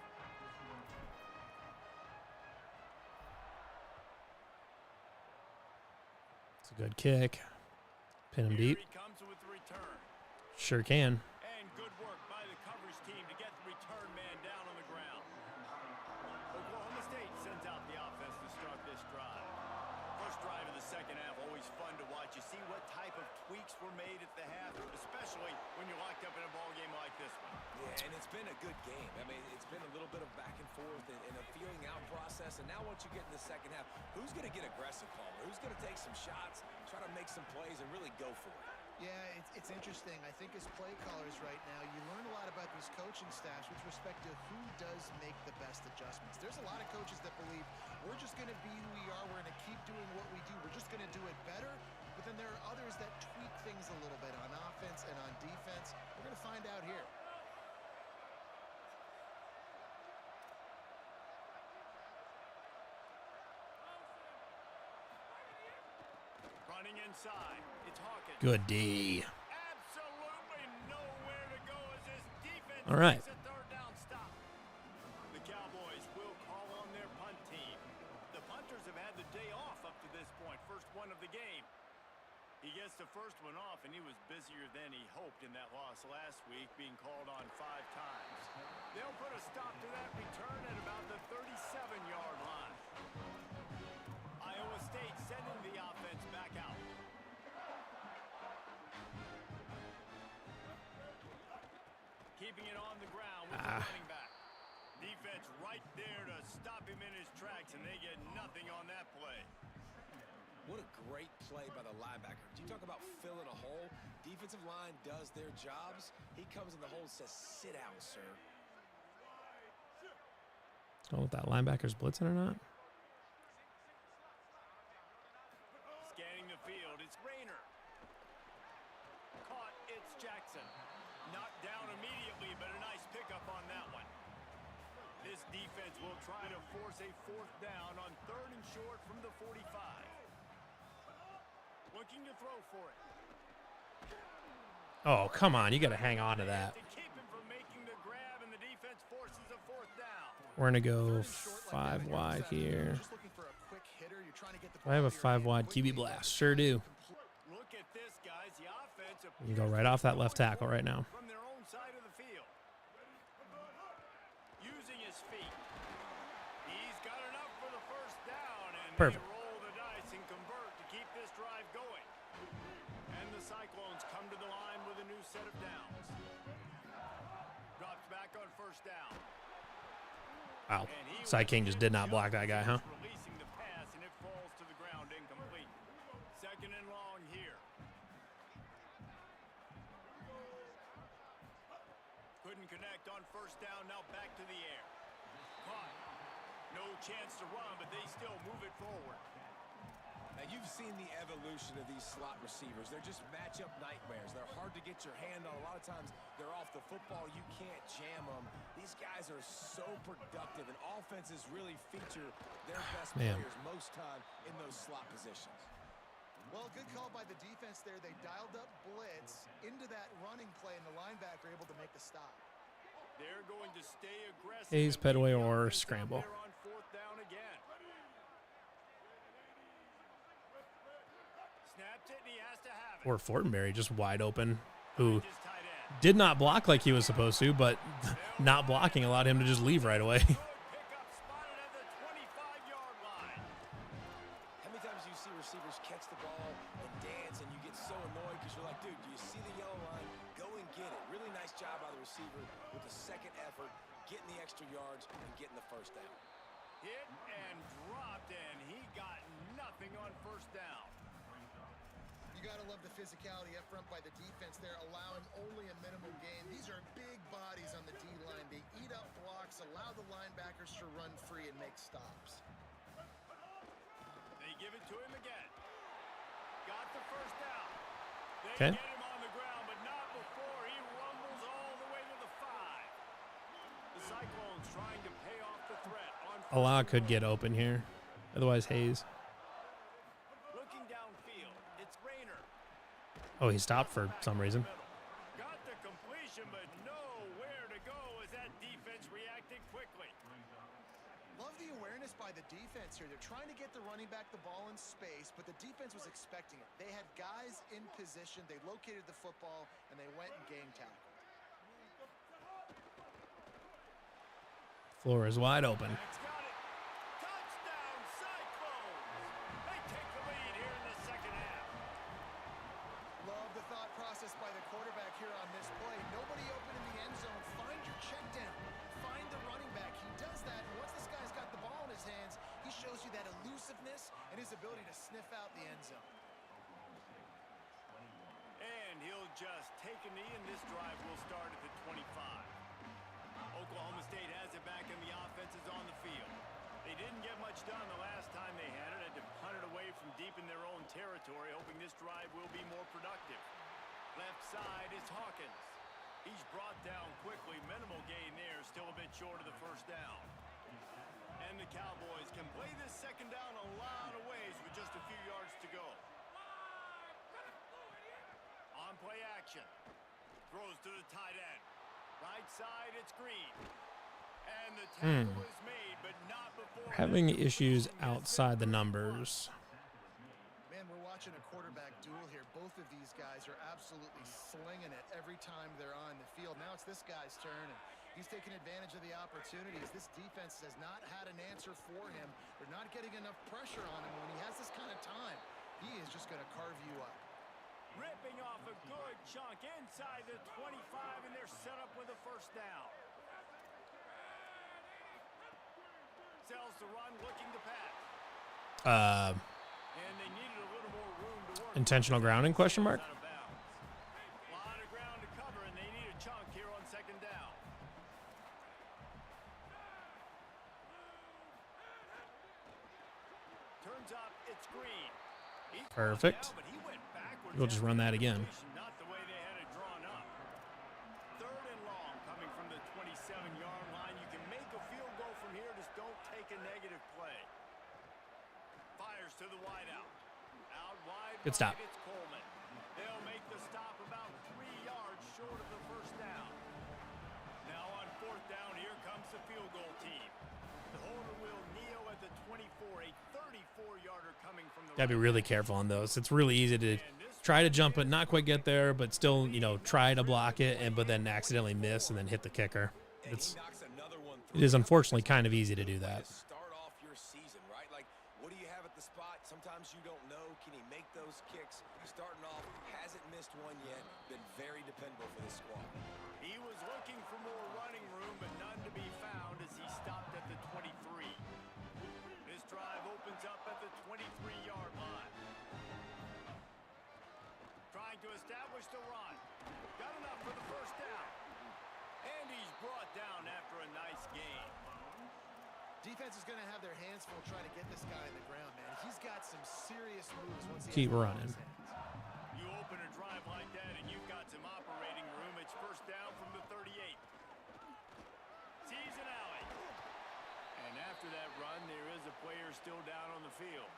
A: It's a good kick. Pin him deep.
B: Here he comes with the return.
A: Sure can.
B: And good work by the coverage team to get the return man down on the ground. Oklahoma State sends out the offense to start this drive. First drive of the 2nd half, always fun to watch. You see what type of tweaks were made at the half, especially when you're locked up in a ball game like this one.
D: Yeah, and it's been a good game. I mean, it's been a little bit of back and forth and a feeling out process. And now once you get in the second half, who's going to get aggressive, Palmer? Who's going to take some shots, try to make some plays, and really go for it?
E: Yeah, it's interesting. I think as play callers right now, you learn a lot about these coaching staffs with respect to who does make the best adjustments. There's a lot of coaches that believe we're just going to be who we are. We're going to keep doing what we do. We're just going to do it better. But then there are others that tweak things a little bit on offense and on defense. We're going to find out here.
B: Running inside, it's Hawkins.
A: Good D.
B: Absolutely nowhere to go as this defense
A: All right.
B: makes a third down stop. The Cowboys will call on their punt team. The punters have had the day off up to this point, first one of the game. He gets the first one off, and he was busier than he hoped in that loss last week, being called on 5 times. They'll put a stop to that return at about the 37-yard line. Iowa State sending the offense back out. Keeping it on the ground with the running back. Defense right there to stop him in his tracks, and they get nothing on that play.
D: What a great play by the linebacker. You talk about filling a hole. Defensive line does their jobs. He comes in the hole and says, sit down, sir.
A: Don't know if that linebacker's blitzing or not.
B: Scanning the field, it's Rayner. Caught, it's Jackson. Knocked down immediately, but a nice pickup on that one. This defense will try to force a 4th down on 3rd and short from the 45. Looking to throw for it.
A: Oh, come on. You got to hang on to that.
B: To keep him from making the grab, and the defense forces a 4th down.
A: We're going to go 5 wide here.
E: Just looking for a quick hitter. You're trying to get the
A: I have a
E: ball to your
A: 5 wide
E: hand
A: QB
E: quickly.
A: blast. Sure do.
B: Look at this, guys. The offense
A: You can go right off that left tackle right now.
B: from their own side of the field. Using his feet. He's got enough for the 1st down, and
A: Perfect.
B: they roll the dice and convert to keep this drive going. And the Cyclones come to the line with a new set of downs. Drops back on 1st down.
A: Wow.
B: And he
A: Cy King just did not block that guy, huh?
B: Releasing the pass, and it falls to the ground incomplete. 2nd and long here. Couldn't connect on 1st down. Now back to the air. Caught. No chance to run, but they still move it forward.
D: Now, you've seen the evolution of these slot receivers. They're just matchup nightmares. They're hard to get your hand on. A lot of times, they're off the football. You can't jam them. These guys are so productive, and offenses really feature their best players most time in those slot positions.
E: Well, good call by the defense there. They dialed up blitz into that running play, and the linebacker able to make the stop.
B: They're going to stay aggressive.
A: Hayes,
B: and beat
A: Pedway,
B: the
A: or
B: offense out
A: scramble.
B: there on 4th down again. Snapped it, and he has to have it.
A: Or Fortenberry just wide open, who
B: Just tight end.
A: did not block like he was supposed to, but not blocking allowed him to just leave right away.
B: Pickup spotted at the 25-yard line.
D: How many times do you see receivers catch the ball and dance, and you get so annoyed because you're like, dude, do you see the yellow line? Go and get it. Really nice job by the receiver with the 2nd effort, getting the extra yards and getting the 1st down.
B: Hit and dropped, and he got nothing on 1st down.
E: You got to love the physicality up front by the defense there, allowing only a minimal gain. These are big bodies on the D-line. They eat up blocks, allow the linebackers to run free and make stops.
B: They give it to him again. Got the 1st down. They
A: Okay.
B: get him on the ground, but not before he rumbles all the way to the 5. The Cyclones trying to pay off the threat on 1st
A: Alaa
B: and
A: could
B: long.
A: get open here. Otherwise, Hayes.
B: Looking downfield, it's Rayner.
A: Oh, he stopped for some reason.
B: Got the completion, but nowhere to go as that defense reacted quickly.
E: Love the awareness by the defense here. They're trying to get the running back the ball in space, but the defense was expecting it. They had guys in position. They located the football, and they went and game tackled.
A: Floor is wide open.
B: That's got it. Touchdown, Cyclones. They take the lead here in the 2nd half.
E: Love explosiveness and his ability to sniff out the end zone.
B: And he'll just take a knee, and this drive will start at the 25. Oklahoma State has it back, and the offense is on the field. They didn't get much done the last time they had to punt it away from deep in their own territory, hoping this drive will be more productive. Left side is Hawkins. He's brought down quickly. Minimal gain there, still a bit short of the first down. And the Cowboys can play this second down a lot of ways with just a few yards to go. On play action. Throws to the tight end. Right side, it's Green. And the tackle is made, but not before.
A: Having issues outside the numbers.
E: Man, we're watching a quarterback duel here. Both of these guys are absolutely slinging it every time they're on the field. Now it's this guy's turn, and he's taking advantage of the opportunities. This defense has not had an answer for him. They're not getting enough pressure on him. When he has this kind of time, he is just going to carve you up.
B: Ripping off a good chunk inside the 25, and they're set up with a first down. Sells the run, looking to pass. And they needed a little more room to work.
A: Intentional grounding, question mark?
B: A lot of ground to cover, and they need a chunk here on second down. Turns up, it's Green.
A: Perfect. We'll just run that again.
B: Not the way they had it drawn up. Third and long, coming from the 27-yard line. You can make a field goal from here. Just don't take a negative play. Fires to the wideout. Out wide.
A: Good stop.
B: It's Coleman. They'll make the stop about 3 yards short of the first down. Now on fourth down, here comes the field goal team. The holder will kneel at the 24, a 34-yarder coming from the.
A: Gotta be really careful on those. It's really easy to try to jump it, not quite get there, but still, try to block it, but then accidentally miss and then hit the kicker. It is unfortunately kind of easy to do that.
D: Start off your season, right? Like, what do you have at the spot? Sometimes you don't know. Can he make those kicks? Starting off, hasn't missed one yet. Been very dependable for this squad.
B: He was looking for more running room, but none to be found as he stopped at the 23. This drive opens up at the 23-yard line. Trying to establish the run. Got enough for the first down. And he's brought down after a nice gain.
E: Defense is going to have their hands full trying to get this guy in the ground, man. He's got some serious moves once he
A: Keep running.
B: You open a drive like that, and you've got some operating room. It's first down from the 38. Sees an alley. And after that run, there is a player still down on the field.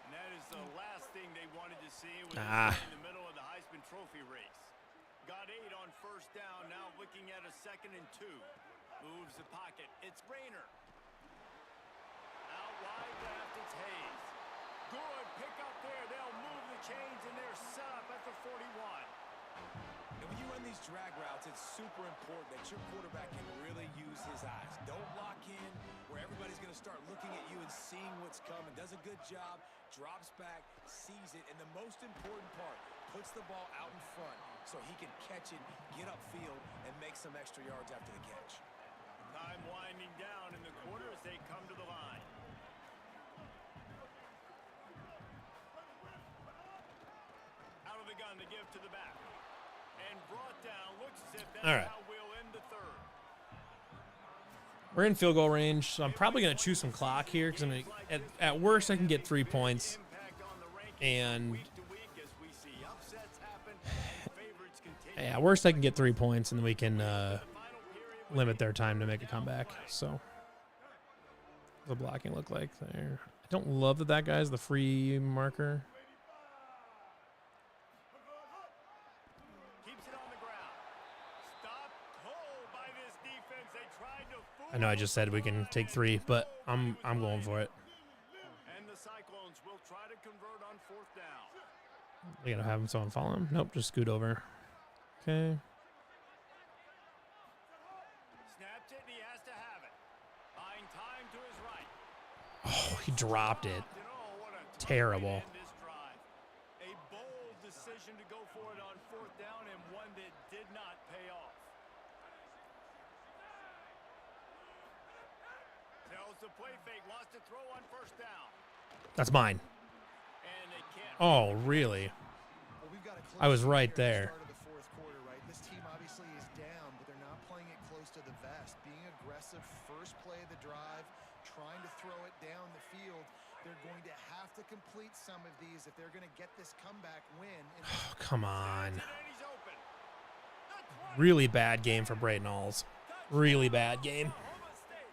B: And that is the last thing they wanted to see when in the middle of the Heisman Trophy race. Got 8 on first down, now looking at a 2nd and 2. Moves the pocket. It's Rayner. Out wide left, it's Hayes. Good pick up there. They'll move the chains, and they're set up at the 41.
D: And when you run these drag routes, it's super important that your quarterback can really use his eyes. Don't lock in where everybody's going to start looking at you and seeing what's coming. Does a good job, drops back, sees it, and the most important part, puts the ball out in front so he can catch it, get upfield, and make some extra yards after the catch.
B: Time winding down in the quarter as they come to the line. Out of the gun to give to the back. And brought down. Looks as if that's
A: All right.
B: how we'll end the third.
A: We're in field goal range, so I'm probably going to choose some clock here because at worst I can get 3 points.
B: Impact on the rankings
A: And
B: week to week as we see upsets happen and favorites continue.
A: at worst I can get 3 points, and then we can limit their time to make a comeback. So what does the blocking look like there? I don't love that guy's the free marker.
B: Keeps it on the ground. Stopped cold by this defense. They tried to fool
A: I know I just said we can take 3, but I'm going for it.
B: And the Cyclones will try to convert on fourth down.
A: We gotta have someone follow him. Nope, just scoot over. Okay.
B: Snapped it, and he has to have it. Buying time to his right.
A: Oh, he dropped it.
B: Oh, what a tough
A: Terrible.
B: way to end this drive. A bold decision to go for it on fourth down, and one that did not pay off. Tells the play fake, lost a throw on first down.
A: That's mine.
B: And they can't.
A: Oh, really?
E: Well, we've got a
A: I was
E: close
A: right
E: game
A: there.
E: here at the start of the fourth quarter, right? This team obviously is down, but they're not playing it close to the vest. Being aggressive, first play of the drive, trying to throw it down the field. They're going to have to complete some of these if they're going to get this comeback win.
A: Oh, come on.
B: And he's open. The 20.
A: Really bad game for Braden Alls. Really bad game.
B: Oklahoma State.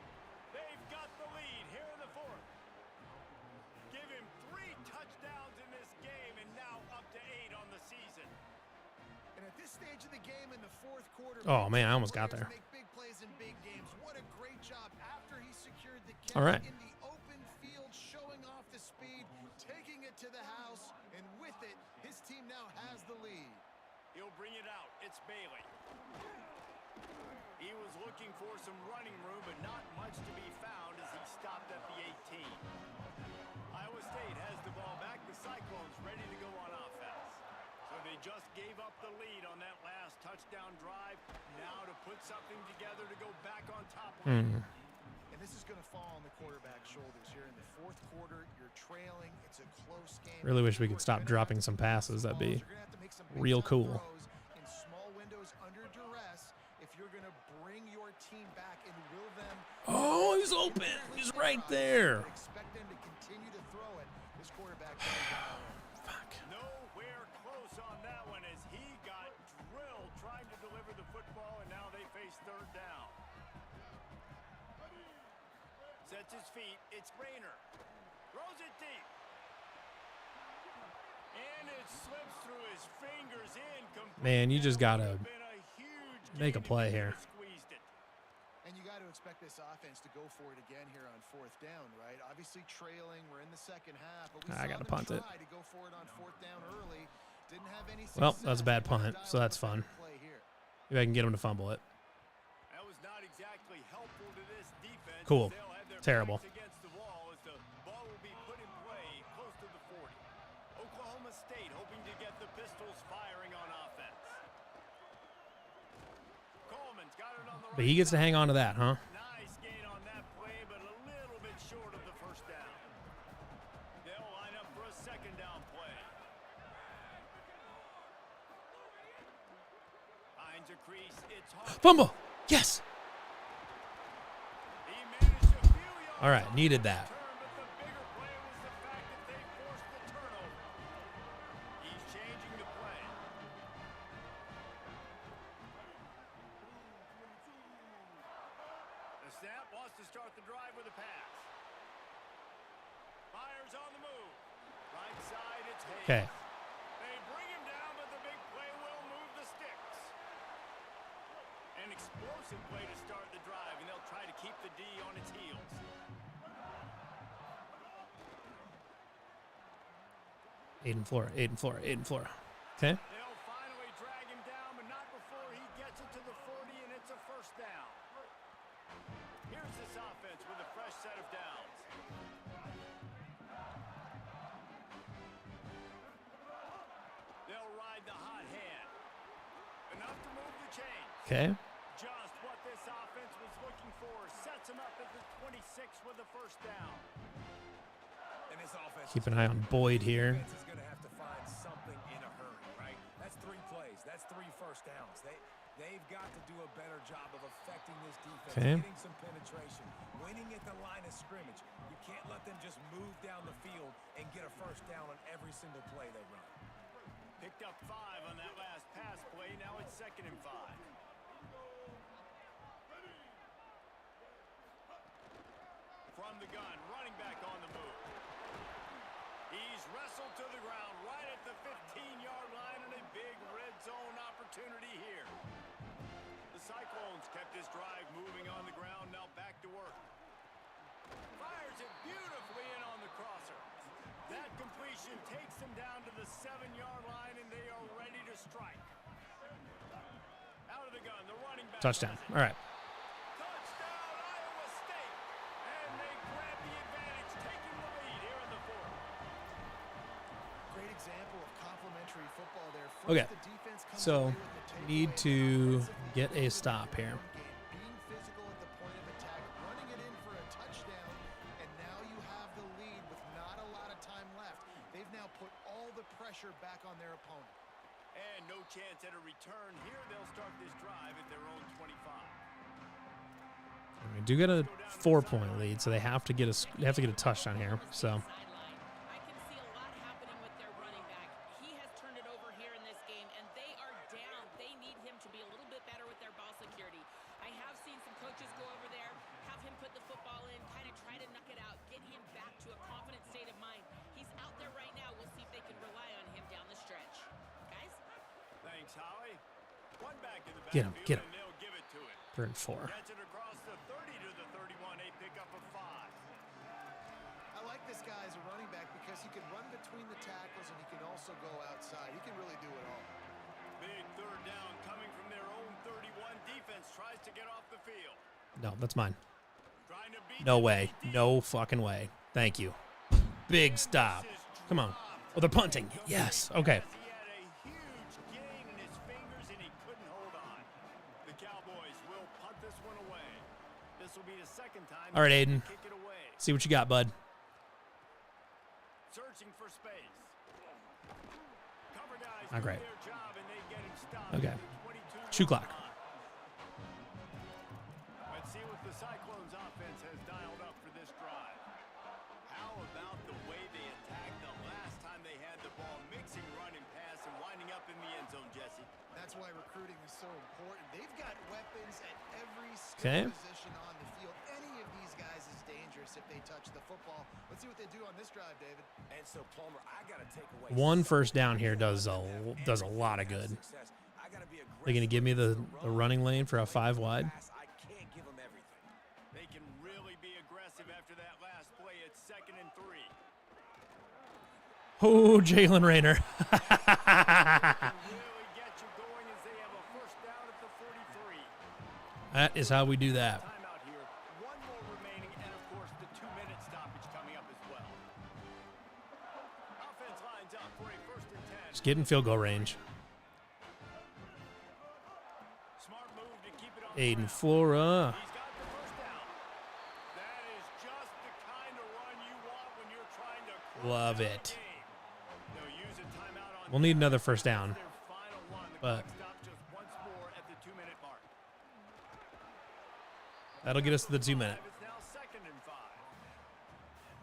B: They've got the lead here in the fourth. Give him 3 touchdowns in this game and now up to 8 on the season.
E: And at this stage of the game in the fourth quarter,
A: Oh, man, I almost got
E: players
A: there.
E: make big plays in big games. What a great job after he secured the catch
A: All right.
E: in the open field, showing off the speed, taking it to the house, and with it, his team now has the lead.
B: He'll bring it out. It's Bailey. He was looking for some running room, but not much to be found as he stopped at the 18. Iowa State has the ball back. The Cyclones ready to go on offense. So they just gave up the lead on that last touchdown drive. Now to put something together to go back on top.
A: Hmm.
E: And this is going to fall on the quarterback's shoulders here in the fourth quarter. You're trailing. It's a close game.
A: Really wish we could stop dropping some passes. That'd be real cool.
E: In small windows under duress, if you're going to bring your team back and will them.
A: Oh, he's open. He's right there.
E: Expect them to continue to throw it. This quarterback.
A: Fuck.
B: Nowhere close on that one as he got drilled trying to deliver the football, and now they face third down. Sets his feet. It's Rayner. Throws it deep. And it slips through his fingers in.
A: Man, you just gotta
B: Been a huge
A: make a
B: gain if
A: play
B: he
A: here.
B: would've squeezed it.
E: And you got to expect this offense to go for it again here on fourth down, right? Obviously trailing. We're in the second half, but we
A: I
E: saw
A: gotta
E: them
A: punt it.
E: try to go for it on fourth down early. Didn't have any
A: Well,
E: success.
A: that's a bad
E: They
A: punt,
E: dialed
A: so that's
E: up
A: fun.
E: the play here.
A: Maybe I can get him to fumble it.
B: That was not exactly helpful to this defense.
A: Cool.
B: They'll have their
A: Terrible.
B: backs against the wall as the ball will be put in play close to the 40. Oklahoma State hoping to get the Pistols firing on offense. Coleman's got it on the
A: But
B: right
A: he gets to
B: side.
A: hang on to that, huh?
B: Nice gain on that play, but a little bit short of the first down. They'll line up for a second down play. Finds a crease. It's Hawkins.
A: Fumble. Yes.
B: He managed a few yards
A: All right,
B: on
A: needed
B: the
A: that.
B: return, but the bigger play was the fact that they forced the turnover. He's changing the play. The snap wants to start the drive with a pass. Fires on the move. Right side, it's Hayes.
A: Okay.
B: They bring him down, but the big play will move the sticks. An explosive play to start the drive, and they'll try to keep the D on its heels.
A: Aiden Flora. Okay.
B: They'll finally drag him down, but not before he gets it to the 40, and it's a first down. Here's this offense with a fresh set of downs. They'll ride the hot hand. Enough to move the chains.
A: Okay.
B: Just what this offense was looking for. Sets him up at the 26 with the first down.
D: And this offense
A: Keep an eye on Boyd here.
D: defense is going to have to find something in a hurry, right? That's 3 plays. That's 3 first downs. They've got to do a better job of affecting this defense,
A: Okay.
D: getting some penetration, winning at the line of scrimmage. You can't let them just move down the field and get a first down on every single play they run.
B: Picked up 5 on that last pass play. Now it's 2nd and 5. From the gun, running back on the move. He's wrestled to the ground right at the 15-yard line, and a big red zone opportunity here. The Cyclones kept this drive moving on the ground, now back to work. Fires it beautifully in on the crosser. That completion takes them down to the 7-yard line, and they are ready to strike. Out of the gun, the running back.
A: Touchdown.
B: has it.
A: All right.
B: Touchdown, Iowa State. And they grab the advantage, taking the lead here in the fourth.
E: Great example of complementary football there. First,
A: Okay.
E: the defense comes
A: So,
E: away with the
A: need
E: takeaway,
A: to
E: and offensively,
A: get a
E: they
A: stop
E: win the
A: here.
E: run game. Being physical at the point of attack, running it in for a touchdown, and now you have the lead with not a lot now put all the pressure back on their opponent.
B: And no chance at a return here. They'll start this drive at their own 25.
A: They do get a 4-point lead, so they have to get a touchdown here. So
C: I can see a lot happening with their running back. He has turned it over here in this game, and they are down. They need him to be a little bit better with their ball security. I have seen some coaches go over there, have him put the football in, kind of try to knock it out, get him back to a confident state of mind. He's out there right now. We'll see if they can rely on him down the stretch. Guys?
B: Thanks, Holly. One back in the
A: Get him,
B: backfield,
A: get him.
B: and they'll give it to him.
A: 3rd and 4.
B: Gets it across the 30 to the 31, a pickup of 5.
E: I like this guy as a running back because he can run between the tackles and he can also go outside. He can really do it all.
B: Big 3rd down coming from their own 31. Defense tries to get off the field.
A: No, that's mine.
B: Trying to beat
A: No
B: the
A: way.
B: DD.
A: No fucking way. Thank you. Big stop. Come on. Oh, they're punting. Yes. Okay.
B: He had a huge gain in his fingers and he couldn't hold on. The Cowboys will punt this one away. This will be the 2nd time
A: All right,
B: they
A: Aiden.
B: kick it away.
A: See what you got, bud.
B: Searching for space. Cover guys
A: Not
B: do
A: great.
B: their job and they get him stopped.
A: Okay.
B: at the 22
A: Shoe clock.
B: line. Let's see what the Cyclones offense has dialed up for this drive. How about the way they attacked the last time they had the ball, mixing run and pass and winding up in the end zone, Jesse?
E: That's why recruiting is so important. They've got weapons at every
A: Okay.
E: skill position on the field. Any of these guys is dangerous if they touch the football. Let's see what they do on this drive, David.
D: And so, Palmer, I got to take away
A: One first down here does a lot of good. They're going to give me the running lane for a 5 wide.
D: I can't give them everything.
B: They can really be aggressive after that last play. It's 2nd and 3.
A: Oh, Jalen Rayner.
B: Really get you going as they have a first down at the 43.
A: That is how we do that.
B: Timeout here. One more remaining, and of course the 2-minute stoppage coming up as well. Offense lines up for a 1st and 10.
A: Just get in field goal range.
B: Smart move to keep it on
A: Aiden
B: the ground.
A: Flora.
B: He's got the first down. That is just the kind of run you want when you're trying to close
A: Love
B: out a
A: it.
B: game. They'll use a timeout on
A: We'll need another first down.
B: their final one. The
A: But-
B: clock stops just once more at the 2-minute mark.
A: That'll get us to the 2-minute.
B: It's now 2nd and 5.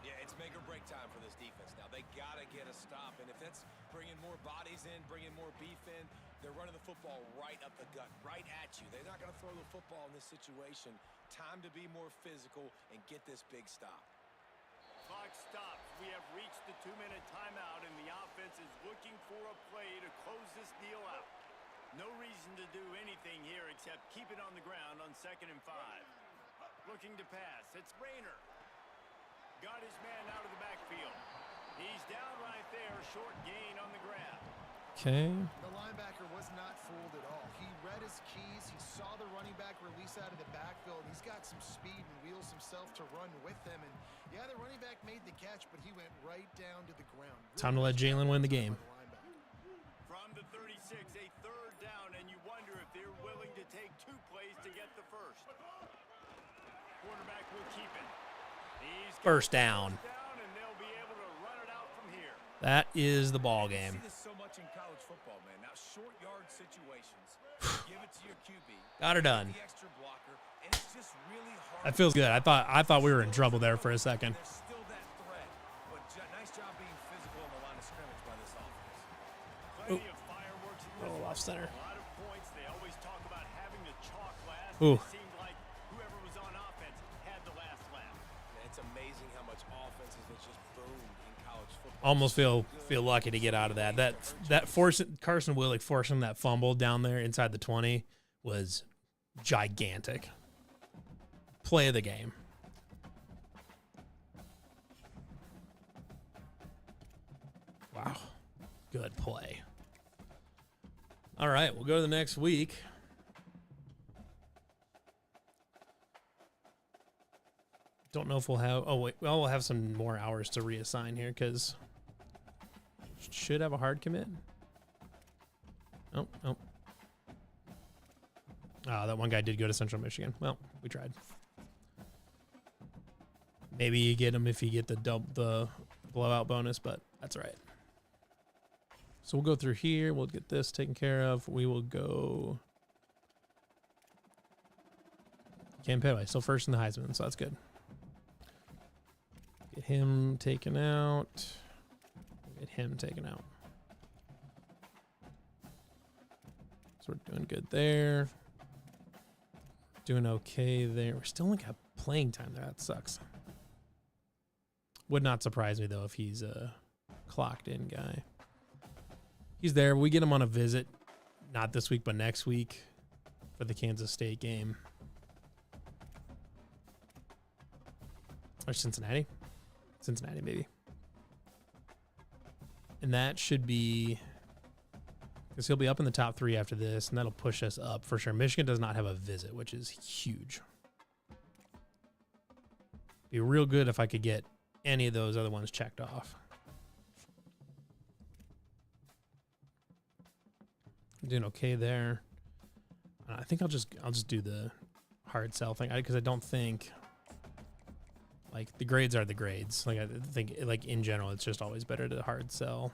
D: Yeah, it's make or break time for this defense. Now, they got to get a stop. And if that's bringing more bodies in, bringing more beef in, they're running the football right up the gut, right at you. They're not going to throw the football in this situation. Time to be more physical and get this big stop.
B: Clock stops. We have reached the 2-minute timeout, and the offense is looking for a play to close this deal out. No reason to do anything here except keep it on the ground on 2nd and 5. Looking to pass. It's Rayner. Got his man out of the backfield. He's down right there. Short gain on the grab.
A: Okay.
E: The linebacker was not fooled at all. He read his keys. He saw the running back release out of the backfield. He's got some speed and wheels himself to run with him. And yeah, the running back made the catch, but he went right down to the ground.
A: Time to let Jalen win the game.
B: From the 36, a 3rd down, and you wonder if they're willing to take 2 plays to get the first. Quarterback will keep it. He's got
A: First
B: the
A: down.
B: first down, and they'll be able to run it out from here.
A: That is the ball
D: You
A: game.
D: see this so much in college football, man. Now, short yard situations, give it to your QB.
A: Got her done.
D: The extra blocker, and it's just really hard.
A: That feels good. I thought we were in trouble there for a second.
D: There's still that threat, but nice job being physical on the line of scrimmage by this offense.
B: Plenty of fireworks in this
A: Oh,
B: one.
A: off center.
B: A lot of points. They always talk about having the chalk last.
A: Ooh.
B: It seemed like whoever was on offense had the last laugh.
D: Man, it's amazing how much offenses have just boomed in college football.
A: Almost feel lucky to get out of that. That forcing Carson Willick forcing that fumble down there inside the 20 was gigantic. Play of the game. Wow. Good play. All right, we'll go to the next week. Don't know if we'll have... Oh, wait. Well, we'll have some more hours to reassign here because... Should have a hard commit. Oh. That one guy did go to Central Michigan. Well, we tried. Maybe you get him if you get the blowout bonus, but that's all right. So we'll go through here. We'll get this taken care of. We will go. Cam Pedway still first in the Heisman, so that's good. Get him taken out. Get him taken out. So we're doing good there. Doing okay there. We're still only got playing time there. That sucks. Would not surprise me, though, if he's a clocked in guy. He's there. We get him on a visit. Not this week, but next week for the Kansas State game. Or Cincinnati. Cincinnati, maybe. And that should be... because he'll be up in the top 3 after this, and that'll push us up for sure. Michigan does not have a visit, which is huge. Be real good if I could get any of those other ones checked off. I'm doing okay there. I think I'll just do the hard sell thing because I don't think like the grades are the grades. Like I think like in general, it's just always better to hard sell.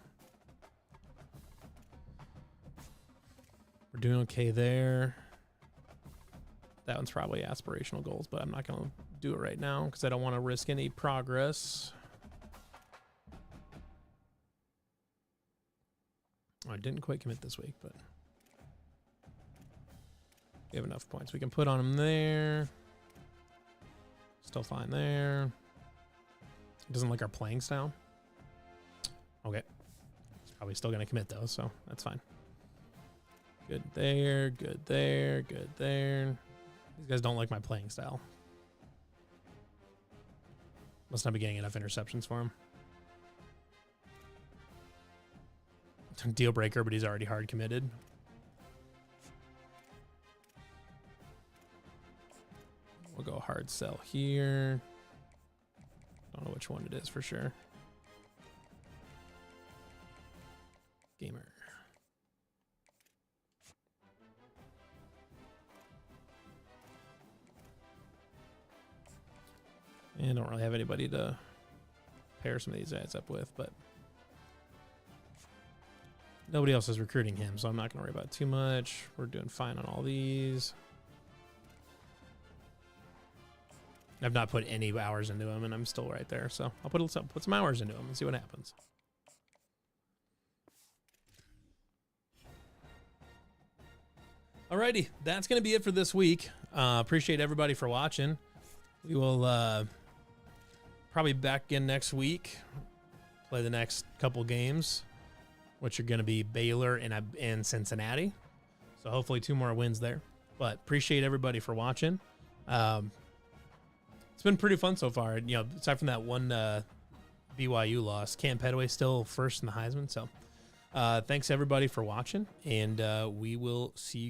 A: We're doing okay there. That one's probably aspirational goals, but I'm not going to do it right now because I don't want to risk any progress. I didn't quite commit this week, but we have enough points. We can put on him there. Still fine there. Doesn't like our playing style. Okay. He's probably still going to commit though, so that's fine. Good there, good there, good there. These guys don't like my playing style. Must not be getting enough interceptions for him. Deal breaker, but he's already hard committed. We'll go hard sell here. Don't know which one it is for sure. Gamer. And don't really have anybody to pair some of these guys up with, but nobody else is recruiting him, so I'm not going to worry about it too much. We're doing fine on all these. I've not put any hours into him, and I'm still right there, so I'll put some hours into him and see what happens. Alrighty, that's going to be it for this week. Appreciate everybody for watching. We will probably back again next week, play the next couple games, which are going to be Baylor and Cincinnati. So hopefully 2 more wins there. But appreciate everybody for watching. It's been pretty fun so far. You know, aside from that one BYU loss, Cam Pedway still first in the Heisman. So thanks everybody for watching, and we will see you.